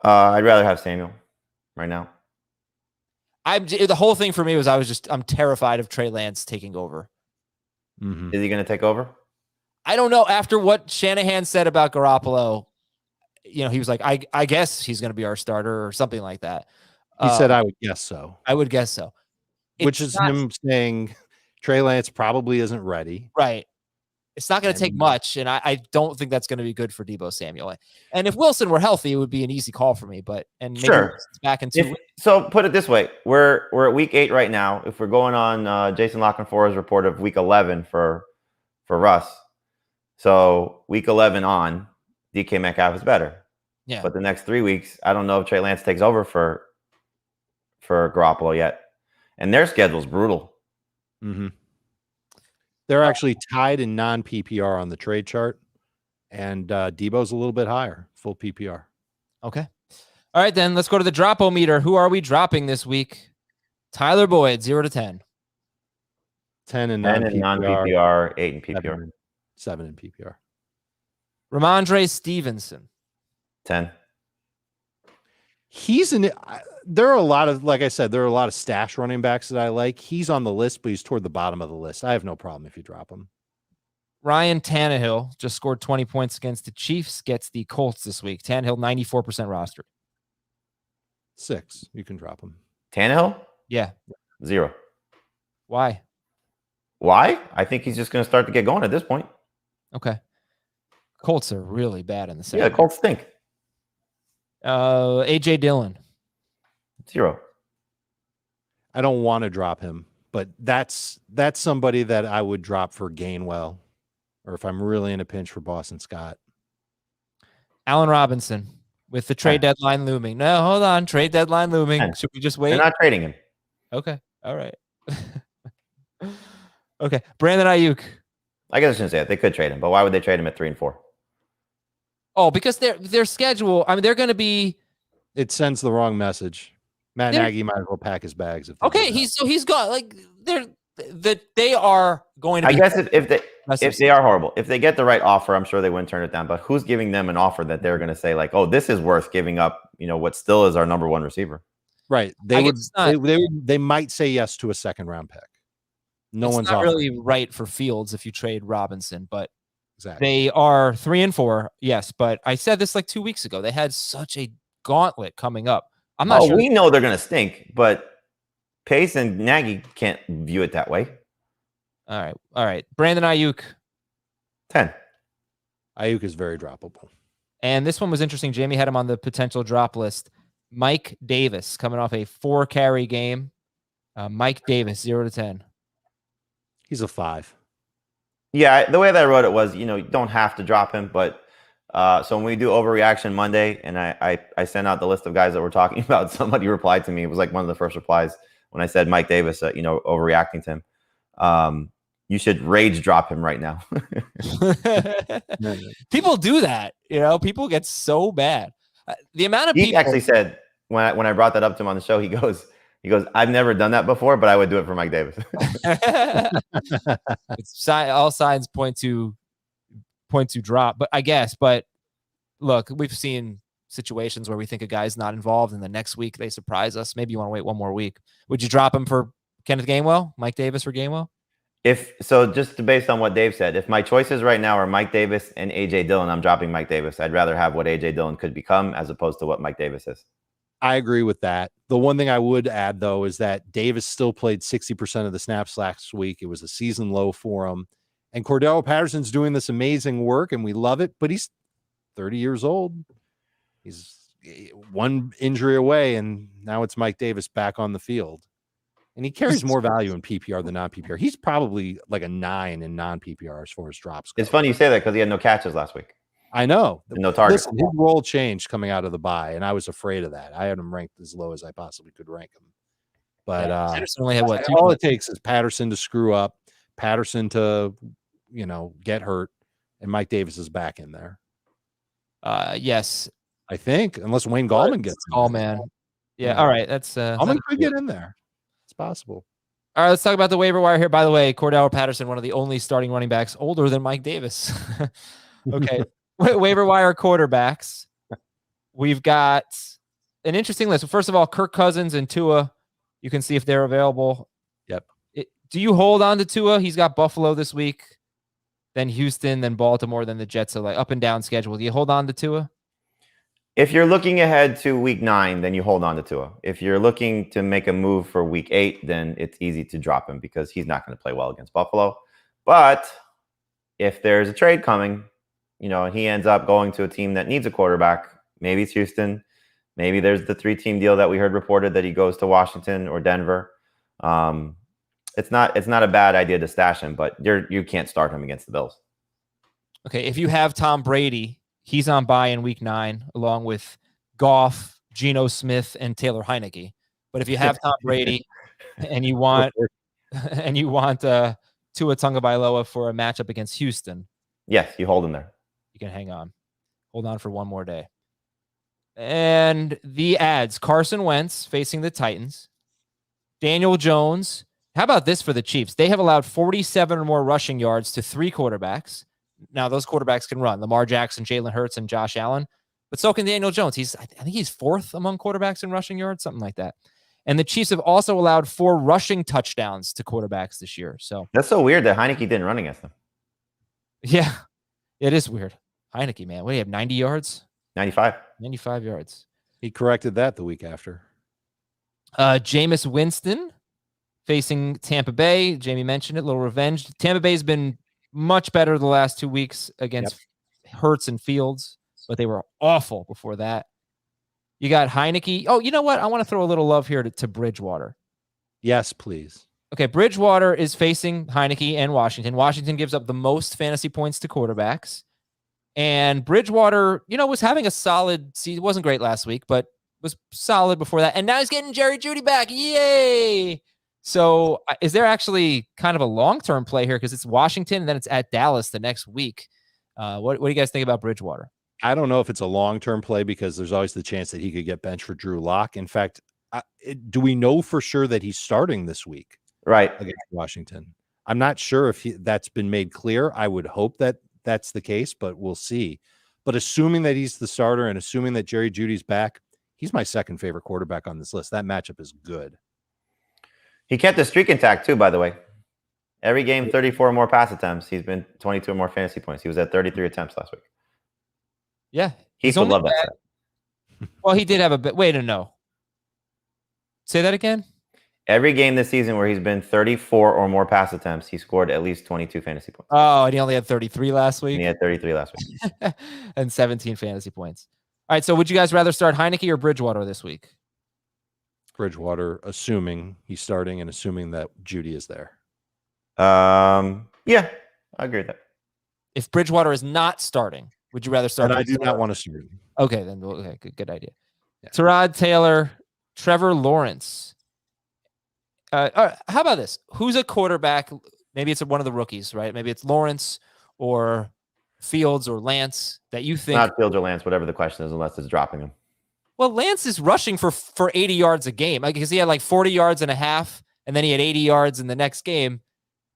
I'd rather have Samuel right now. The whole thing for me was I'm terrified of Trey Lance taking over. Mm-hmm. Is he going to take over? I don't know. After what Shanahan said about Garoppolo, he was like, I guess he's going to be our starter or something like that. He said, I would guess so. I would guess so. Which is him saying Trey Lance probably isn't ready. Right. It's not going to take much, and I don't think that's going to be good for Deebo Samuel. And if Wilson were healthy, it would be an easy call for me. But maybe it's back in 2 weeks. So put it this way: we're at week 8 right now. If we're going on Jason Lockenfore's report of week 11 for Russ, so week 11 on, DK Metcalf is better. Yeah. But the next 3 weeks, I don't know if Trey Lance takes over for Garoppolo yet, and their schedule's brutal. Mm-hmm. They're actually tied in non-PPR on the trade chart, and Debo's a little bit higher, full PPR. Okay. All right, then let's go to the Dropometer. Who are we dropping this week? Tyler Boyd, 0 to 10. 10 in non-PPR, 8 in PPR. 7 in PPR. Ramondre Stevenson. 10. There are a lot of, like I said, there are a lot of stash running backs that I like. He's on the list, but he's toward the bottom of the list. I have no problem if you drop him. Ryan Tannehill just scored 20 points against the Chiefs, gets the Colts this week. Tannehill, 94% rostered. 6. You can drop him. Tannehill? Yeah. 0. Why? I think he's just going to start to get going at this point. Okay. Colts are really bad in the second. Yeah, the Colts stink. AJ Dillon. 0. I don't want to drop him, but that's somebody that I would drop for Gainwell, or if I'm really in a pinch for Boston Scott. Allen Robinson with the trade deadline looming. No, hold on. Trade deadline looming. Should we just wait? They're not trading him. Okay. All right. Okay. Brandon Ayuk. I guess I shouldn't say it. They could trade him, but why would they trade him at 3 and 4? Oh, because their schedule, they're going to be. It sends the wrong message. Matt Nagy might as well pack his bags. Okay, he's gone. Like they are going to. I guess if they are horrible, if they get the right offer, I'm sure they wouldn't turn it down. But who's giving them an offer that they're going to say like, oh, this is worth giving up? What still is our number 1 receiver? Right. They might say yes to a second round pick. No one's not really right for Fields if you trade Robinson, but exactly. They are 3 and 4. Yes, but I said this like 2 weeks ago. They had such a gauntlet coming up. I'm not sure. We know they're going to stink, but Pace and Nagy can't view it that way. All right. Brandon Ayuk. 10. Ayuk is very droppable. And this one was interesting. Jamie had him on the potential drop list. Mike Davis coming off a 4-carry game. Mike Davis, 0 to 10. He's a 5. Yeah, the way that I wrote it was, you don't have to drop him, but so when we do Overreaction Monday, and I sent out the list of guys that we're talking about, somebody replied to me. It was like one of the first replies when I said Mike Davis, overreacting to him. You should rage drop him right now. People do that, People get so bad. The amount of people. He actually said when I brought that up to him on the show, he goes, I've never done that before, but I would do it for Mike Davis. All signs point to drop, but look, we've seen situations where we think a guy's not involved and the next week they surprise us. Maybe you want to wait one more week. Would you drop him for Kenneth Gainwell, Mike Davis for Gainwell? Just based on what Dave said, if my choices right now are Mike Davis and AJ Dillon, I'm dropping Mike Davis. I'd rather have what AJ Dillon could become as opposed to what Mike Davis is. I agree with that. The one thing I would add, though, is that Davis still played 60% of the snaps last week. It was a season low for him. And Cordell Patterson's doing this amazing work, and we love it, but he's 30 years old. He's one injury away, and now it's Mike Davis back on the field. And he carries more value in PPR than non-PPR. He's probably like a 9 in non-PPR as far as drops go. It's funny you say that because he had no catches last week. I know. No targets. Listen, his role changed coming out of the bye, and I was afraid of that. I had him ranked as low as I possibly could rank him. But Patterson only had all it takes is Patterson to screw up, Patterson to, get hurt, and Mike Davis is back in there. Yes. I think, unless Wayne Gallman gets Gallman. Yeah. All right. That's Gallman could get in there. It's possible. All right, let's talk about the waiver wire here. By the way, Cordell Patterson, one of the only starting running backs older than Mike Davis. Okay. Waiver wire quarterbacks. We've got an interesting list. First of all, Kirk Cousins and Tua You can see if they're available. Yep. Do you hold on to Tua? He's got Buffalo this week, then Houston, then Baltimore, then the Jets. So like up and down schedule. Do you hold on to Tua? If you're looking ahead to week 9, then you hold on to Tua. If you're looking to make a move for week 8, then it's easy to drop him because he's not going to play well against Buffalo. But if there's a trade coming, and he ends up going to a team that needs a quarterback, maybe it's Houston, maybe there's the 3-team deal that we heard reported that he goes to Washington or Denver. It's not a bad idea to stash him, but you can't start him against the Bills. Okay, if you have Tom Brady, he's on bye in week 9, along with Goff, Geno Smith, and Taylor Heineke. But if you have Tom Brady and you want Tua Tagovailoa for a matchup against Houston, yes, you hold him there. You can hang on. Hold on for one more day. And the ads: Carson Wentz facing the Titans. Daniel Jones. How about this for the Chiefs? They have allowed 47 or more rushing yards to 3 quarterbacks. Now, those quarterbacks can run. Lamar Jackson, Jalen Hurts, and Josh Allen. But so can Daniel Jones. I think he's 4th among quarterbacks in rushing yards, something like that. And the Chiefs have also allowed 4 rushing touchdowns to quarterbacks this year. So that's so weird that Heineke didn't run against them. Yeah, it is weird. Heineke, man. What do you have, 90 yards? 95. 95 yards. He corrected that the week after. Jameis Winston facing Tampa Bay. Jamie mentioned it, a little revenge. Tampa Bay's been much better the last 2 weeks against Hurts and Fields, but they were awful before that. You got Heineke. Oh, you know what? I want to throw a little love here to Bridgewater. Yes, please. Okay, Bridgewater is facing Heineke and Washington. Washington gives up the most fantasy points to quarterbacks. And Bridgewater, was having a solid season. Wasn't great last week, but was solid before that. And now he's getting Jerry Jeudy back. Yay! So is there actually kind of a long-term play here? Because it's Washington and then it's at Dallas the next week. What do you guys think about Bridgewater? I don't know if it's a long-term play because there's always the chance that he could get benched for Drew Lock. In fact, do we know for sure that he's starting this week? Right. Against Washington. I'm not sure if that's been made clear. I would hope that that's the case, but we'll see. But assuming that he's the starter and assuming that Jerry Jeudy's back, he's my second favorite quarterback on this list. That matchup is good. He kept the streak intact too, by the way. Every game, 34 or more pass attempts. He's been 22 or more fantasy points. He was at 33 attempts last week. Yeah. He's would love that. Well, he did have a bit. Wait, no. Say that again. Every game this season where he's been 34 or more pass attempts, he scored at least 22 fantasy points. Oh, and he only had 33 last week? And he had 33 last week. And 17 fantasy points. All right, so would you guys rather start Heineke or Bridgewater this week? Bridgewater, assuming he's starting and assuming that Jeudy is there. Yeah, I agree with that. If Bridgewater is not starting, would you rather start? And I do not want to start him. Okay, then good idea. Yeah. Tyrod Taylor, Trevor Lawrence. How about this? Who's a quarterback? Maybe it's one of the rookies, right? Maybe it's Lawrence or Fields or Lance that you think. Not Fields or Lance, whatever the question is, unless it's dropping him. Well, Lance is rushing for 80 yards a game because he had like 40 yards and a half, and then he had 80 yards in the next game.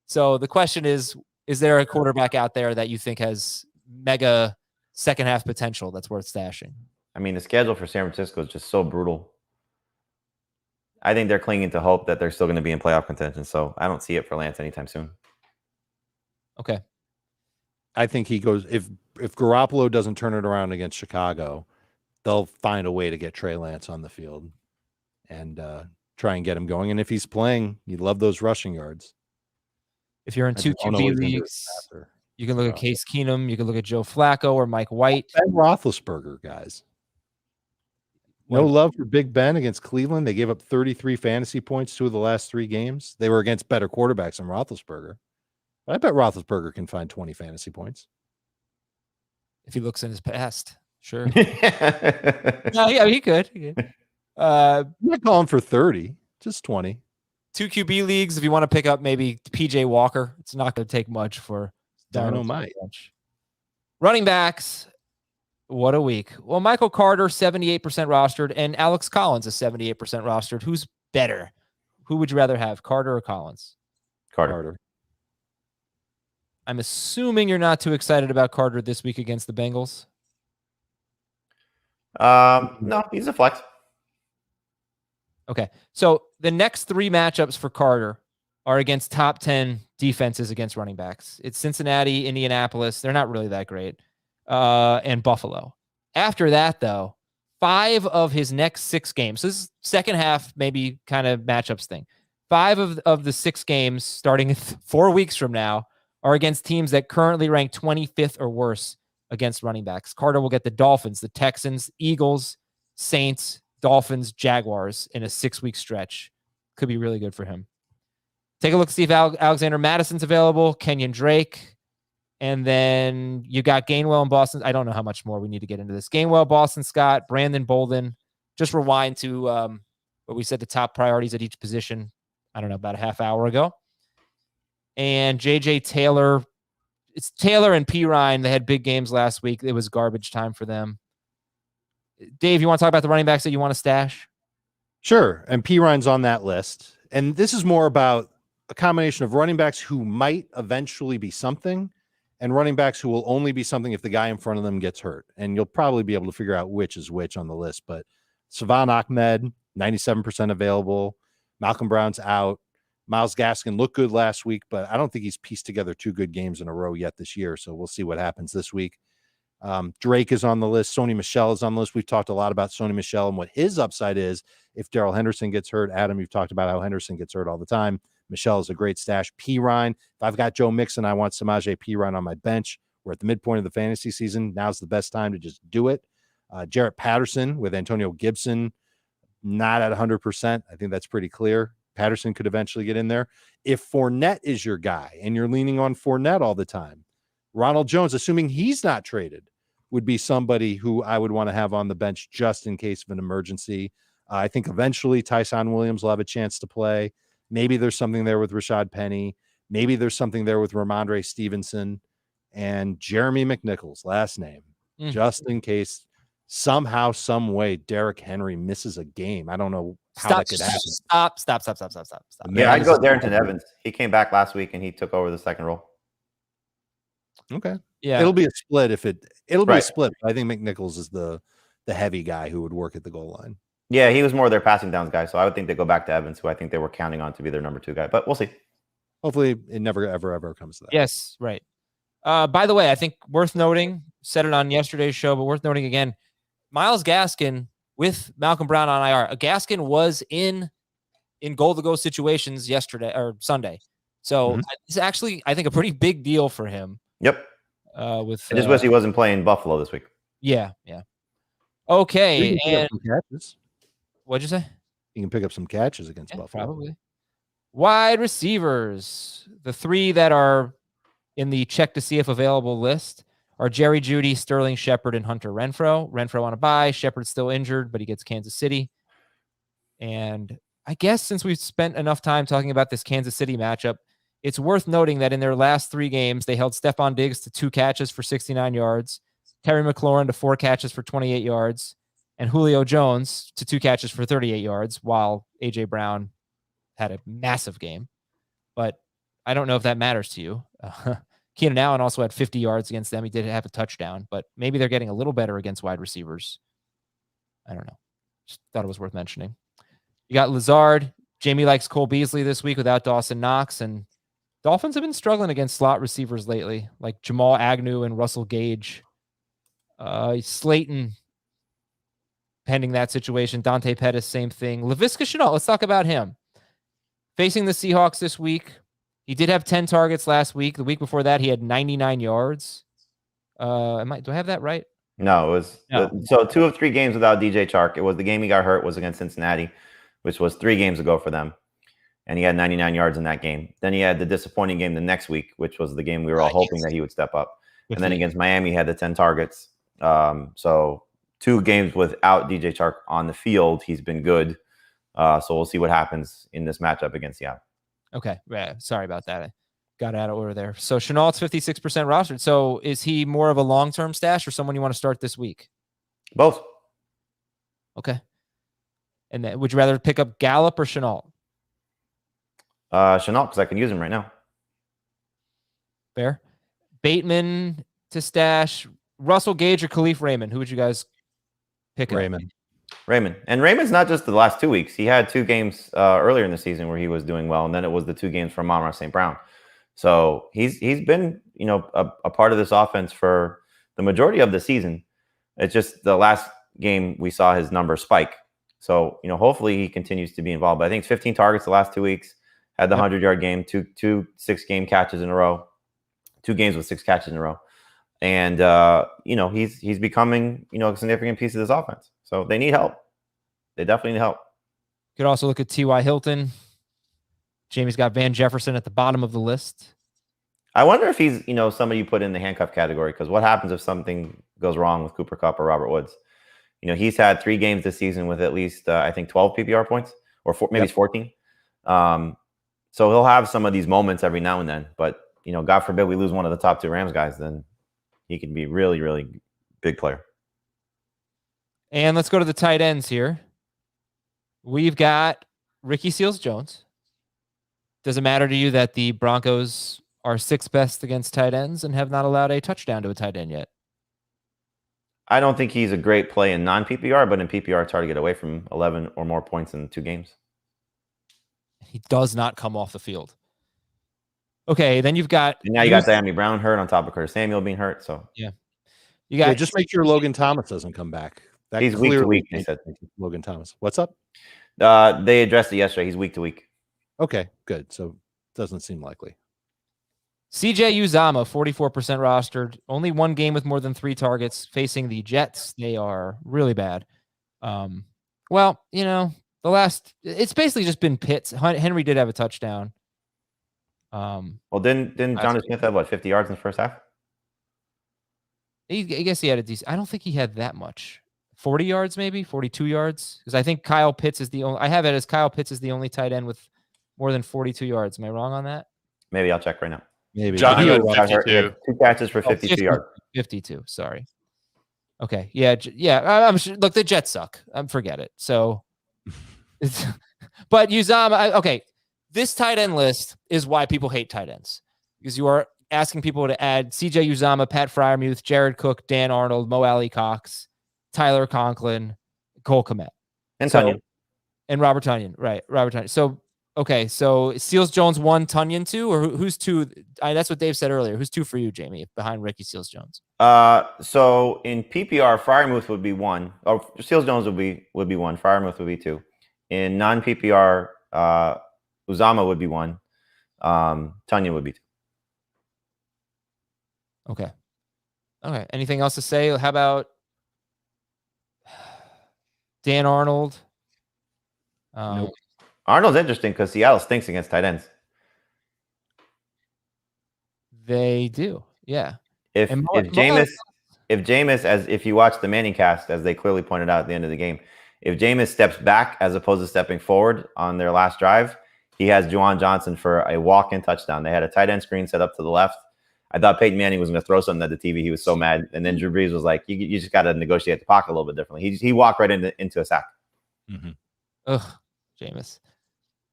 So the question is there a quarterback out there that you think has mega second half potential that's worth stashing? I mean, the schedule for San Francisco is just so brutal. I think they're clinging to hope that they're still going to be in playoff contention. So I don't see it for Lance anytime soon. Okay. I think he goes, if Garoppolo doesn't turn it around against Chicago, they'll find a way to get Trey Lance on the field and try and get him going. And if he's playing, you love those rushing yards. If you're in 2 QB leagues, you can look at Case Keenum, you can look at Joe Flacco or Mike White. Ben Roethlisberger, guys. No love for Big Ben against Cleveland. They gave up 33 fantasy points 2 of the last 3 games. They were against better quarterbacks than Roethlisberger. But I bet Roethlisberger can find 20 fantasy points. If he looks in his past, sure. Yeah, he could. I'm not calling for 30, just 20. 2 QB leagues, if you want to pick up maybe PJ Walker, it's not going to take much for Dynamite. Running backs, what a week. Well, Michael Carter, 78% rostered, and Alex Collins is 78% rostered. Who's better? Who would you rather have, Carter or Collins? Carter. I'm assuming you're not too excited about Carter this week against the Bengals. No, he's a flex. Okay. So the next 3 matchups for Carter are against top 10 defenses against running backs. It's Cincinnati, Indianapolis. They're not really that great. And Buffalo. After that, though, 5 of his next 6 games. So this is second half, maybe kind of matchups thing. 5 of the 6 games starting 4 weeks from now are against teams that currently rank 25th or worse against running backs. Carter will get the Dolphins, the Texans, Eagles, Saints, Dolphins, Jaguars in a 6-week stretch. Could be really good for him. Take a look, see if Alexander Madison's available, Kenyon Drake, and then you got Gainwell and Boston. I don't know how much more we need to get into this. Gainwell, Boston Scott, Brandon Bolden. Just rewind to what we said the top priorities at each position, I don't know, about a half hour ago. And J.J. Taylor. It's Taylor and P. Ryan. They had big games last week. It was garbage time for them. Dave, you want to talk about the running backs that you want to stash? Sure. And P. Ryan's on that list. And this is more about a combination of running backs who might eventually be something and running backs who will only be something if the guy in front of them gets hurt. And you'll probably be able to figure out which is which on the list. But Savon Ahmed, 97% available. Malcolm Brown's out. Myles Gaskin looked good last week, but I don't think he's pieced together 2 good games in a row yet this year. So we'll see what happens this week. Drake is on the list. Sony Michel is on the list. We've talked a lot about Sony Michel and what his upside is if Darrell Henderson gets hurt. Adam, you've talked about how Henderson gets hurt all the time. Michel is a great stash. P. Ryan. If I've got Joe Mixon, I want Samaje P. Ryan on my bench. We're at the midpoint of the fantasy season. Now's the best time to just do it. Jarrett Patterson with Antonio Gibson, not at 100%. I think that's pretty clear. Patterson could eventually get in there. If Fournette is your guy and you're leaning on Fournette all the time, Ronald Jones, assuming he's not traded, would be somebody who I would want to have on the bench just in case of an emergency. I think eventually Tyson Williams will have a chance to play. Maybe there's something there with Rashad Penny. Maybe there's something there with Ramondre Stevenson and Jeremy McNichols, last name, just in case somehow, some way Derrick Henry misses a game. I don't know how that could happen. Stop. Yeah, I'd go Darrington Evans. He came back last week and he took over the second role. Okay. Yeah. It'll be a split it'll be a split. I think McNichols is the heavy guy who would work at the goal line. Yeah, he was more their passing downs guy. So I would think they go back to Evans, who I think they were counting on to be their number 2 guy. But we'll see. Hopefully it never, ever comes to that. Yes, right. By the way, I think worth noting, said it on yesterday's show, but worth noting again, Myles Gaskin with Malcolm Brown on IR. Gaskin was in goal-to-go situations yesterday or Sunday. So it's actually, I think, a pretty big deal for him. Yep. I just wish he wasn't playing Buffalo this week. Yeah. Okay. And what'd you say? You can pick up some catches against Buffalo. Probably. Wide receivers. The 3 that are in the check to see if available list are Jerry Jeudy, Sterling Shepard, and Hunter Renfrow. Renfrow on a bye. Shepard's still injured, but he gets Kansas City. And I guess since we've spent enough time talking about this Kansas City matchup, it's worth noting that in their last 3 games, they held Stephon Diggs to 2 catches for 69 yards, Terry McLaurin to 4 catches for 28 yards, and Julio Jones to 2 catches for 38 yards, while A.J. Brown had a massive game. But I don't know if that matters to you. Keenan Allen also had 50 yards against them. He did have a touchdown, but maybe they're getting a little better against wide receivers. I don't know. Just thought it was worth mentioning. You got Lazard. Jamie likes Cole Beasley this week without Dawson Knox, and Dolphins have been struggling against slot receivers lately, like Jamal Agnew and Russell Gage. Slayton, pending that situation. Dante Pettis, same thing. Laviska Shenault, let's talk about him. Facing the Seahawks this week. He did have 10 targets last week. The week before that, he had 99 yards. Do I have that right? No, it was so 2 of 3 games without DJ Chark. It was the game he got hurt was against Cincinnati, which was 3 games ago for them. And he had 99 yards in that game. Then he had the disappointing game the next week, which was the game we were all hoping that he would step up. And then against Miami, he had the 10 targets. So 2 games without DJ Chark on the field, he's been good. So we'll see what happens in this matchup against Seattle. Okay. Yeah, sorry about that. I got out of order there. So Shenault's 56% rostered. So is he more of a long-term stash or someone you want to start this week? Both. Okay. And then would you rather pick up Gallup or Shenault? Shenault, because I can use him right now. Fair. Bateman to stash. Russell Gage or Kalif Raymond? Who would you guys pick up? Raymond. Raymond. And Raymond's not just the last 2 weeks. He had 2 games earlier in the season where he was doing well, and then it was the 2 games from Amon-Ra St. Brown. So he's been, a part of this offense for the majority of the season. It's just the last game we saw his numbers spike. So, hopefully he continues to be involved. But I think it's 15 targets the last 2 weeks, had the 100-yard game, two 6-game catches in a row, 2 games with 6 catches in a row. And, he's becoming, a significant piece of this offense. So they need help. They definitely need help. You could also look at T.Y. Hilton. Jamie's got Van Jefferson at the bottom of the list. I wonder if he's, somebody you put in the handcuff category, because what happens if something goes wrong with Cooper Kupp or Robert Woods? He's had 3 games this season with at least, 12 PPR points, or maybe it's 14. So he'll have some of these moments every now and then. But, God forbid we lose one of the top 2 Rams guys, then he can be really, really big player. And let's go to the tight ends here. We've got Ricky Seals-Jones. Does it matter to you that the Broncos are 6th best against tight ends and have not allowed a touchdown to a tight end yet? I don't think he's a great play in non-PPR, but in PPR, it's hard to get away from 11 or more points in 2 games. He does not come off the field. Okay, then you've got... And now you got Diami Brown hurt on top of Curtis Samuel being hurt, so... Yeah. You got just make sure Logan Thomas doesn't come back. He's week to week, they said. Logan Thomas. What's up? They addressed it yesterday. He's week to week. Okay, good. So doesn't seem likely. CJ Uzomah, 44% rostered. Only 1 game with more than 3 targets facing the Jets. They are really bad. It's basically just been Pitts. Henry did have a touchdown. Well, didn't Jonnu Smith have 50 yards in the first half? I guess he had a decent. I don't think he had that much. 40 yards, maybe 42 yards. Because I think Kyle Pitts is the only. I have it as Kyle Pitts is the only tight end with more than 42 yards. Am I wrong on that? Maybe I'll check right now. Maybe. John got 52. 2 catches for 52 yards. 52. Sorry. Okay. Yeah. I'm sure. Look, the Jets suck. Forget it. So, but Uzomah. Okay. This tight end list is why people hate tight ends, because you are asking people to add CJ Uzomah, Pat Freiermuth, Jared Cook, Dan Arnold, Mo Alley Cox, Tyler Conklin, Cole Kmet, and Tonyan. And Robert Tonyan. Right. Robert Tonyan. So, okay. So Seals-Jones 1, Tonyan 2, or who's 2? That's what Dave said earlier. Who's 2 for you, Jamie, behind Ricky Seals-Jones? So in PPR, Freiermuth would be 1. Or Seals-Jones would be 1. Freiermuth would be 2. In non-PPR, Uzomah would be 1. Tonyan would be 2. Okay. Anything else to say? How about Dan Arnold? Nope. Arnold's interesting because Seattle stinks against tight ends. They do, yeah. If Jameis, as if you watch the Manning cast, as they clearly pointed out at the end of the game, if Jameis steps back as opposed to stepping forward on their last drive, he has Juwan Johnson for a walk-in touchdown. They had a tight end screen set up to the left. I thought Peyton Manning was going to throw something at the TV. He was so mad. And then Drew Brees was like, you just got to negotiate the pocket a little bit differently. He walked right into a sack. Mm-hmm. Ugh, Jameis.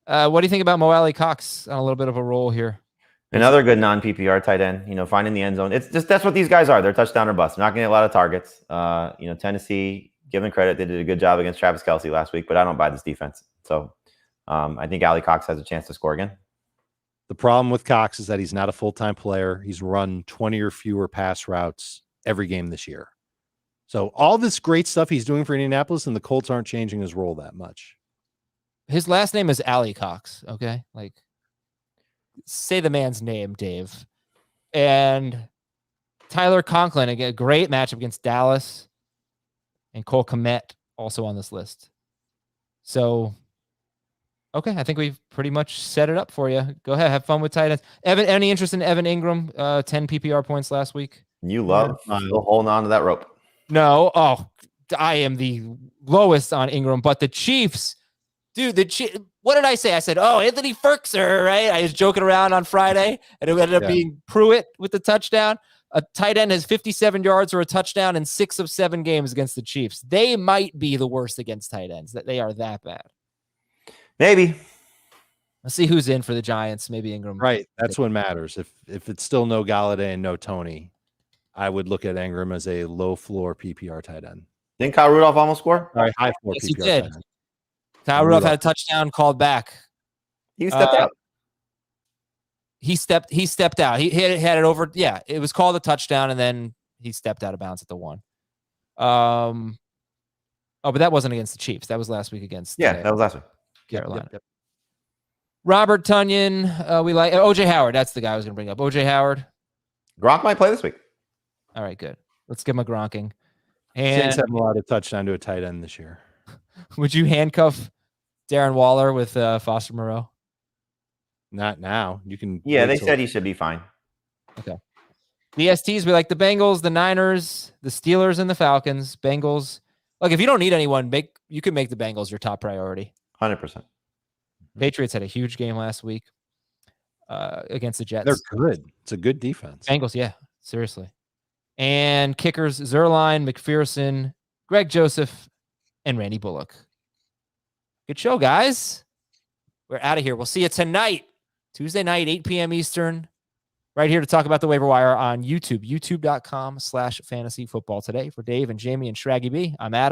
What do you think about Mo Alley Cox on a little bit of a roll here? Another good non-PPR tight end, finding the end zone. It's just, that's what these guys are. They're touchdown or bust. They're not going to get a lot of targets. Tennessee, given credit, they did a good job against Travis Kelce last week, but I don't buy this defense. So I think Alley Cox has a chance to score again. The problem with Cox is that he's not a full-time player. He's run 20 or fewer pass routes every game this year. So all this great stuff he's doing for Indianapolis, and the Colts aren't changing his role that much. His last name is Alley Cox, okay? Like, say the man's name, Dave. And Tyler Conklin, again, a great matchup against Dallas. And Cole Kmet also on this list. So, okay, I think we've pretty much set it up for you. Go ahead, have fun with tight ends. Evan, any interest in Evan Ingram? 10 PPR points last week. You love still holding on to that rope. No, I am the lowest on Ingram, but the Chiefs, dude, what did I say? I said, Anthony Ferkser, right? I was joking around on Friday, and it ended up being Pruitt with the touchdown. A tight end has 57 yards or a touchdown in 6 of 7 games against the Chiefs. They might be the worst against tight ends. That they are that bad. Maybe. Let's see who's in for the Giants. Maybe Ingram. Right. That's what matters. If it's still no Galladay and no Toney, I would look at Ingram as a low floor PPR tight end. Didn't Kyle Rudolph almost score? All right, high 4 Yes, he PPR did. tight end. Kyle Rudolph had a touchdown called back. He stepped out. He stepped out. He had it over. Yeah, it was called a touchdown, and then he stepped out of bounds at the 1. But that wasn't against the Chiefs. That was last week against That was last week. Carolina. Yep. Robert Tonyan. We like OJ Howard. That's the guy I was going to bring up. OJ Howard. Gronk might play this week. All right, good. Let's give him a gronking. Saints And haven't allowed a touchdown to a tight end this year. would you handcuff Darren Waller with Foster Moreau? Not now. You can. Yeah, they said he should be fine. Okay. DSTs, we like the Bengals, the Niners, the Steelers, and the Falcons. Bengals. Look, if you don't need anyone, you can make the Bengals your top priority. 100%. Patriots had a huge game last week against the Jets. They're good. It's a good defense. Bengals, yeah, seriously. And kickers, Zerline, McPherson, Greg Joseph, and Randy Bullock. Good show, guys. We're out of here. We'll see you tonight, Tuesday night, 8 p.m. Eastern, right here to talk about the waiver wire on YouTube, youtube.com/fantasyfootball today. For Dave and Jamie and Shraggy B, I'm Adam.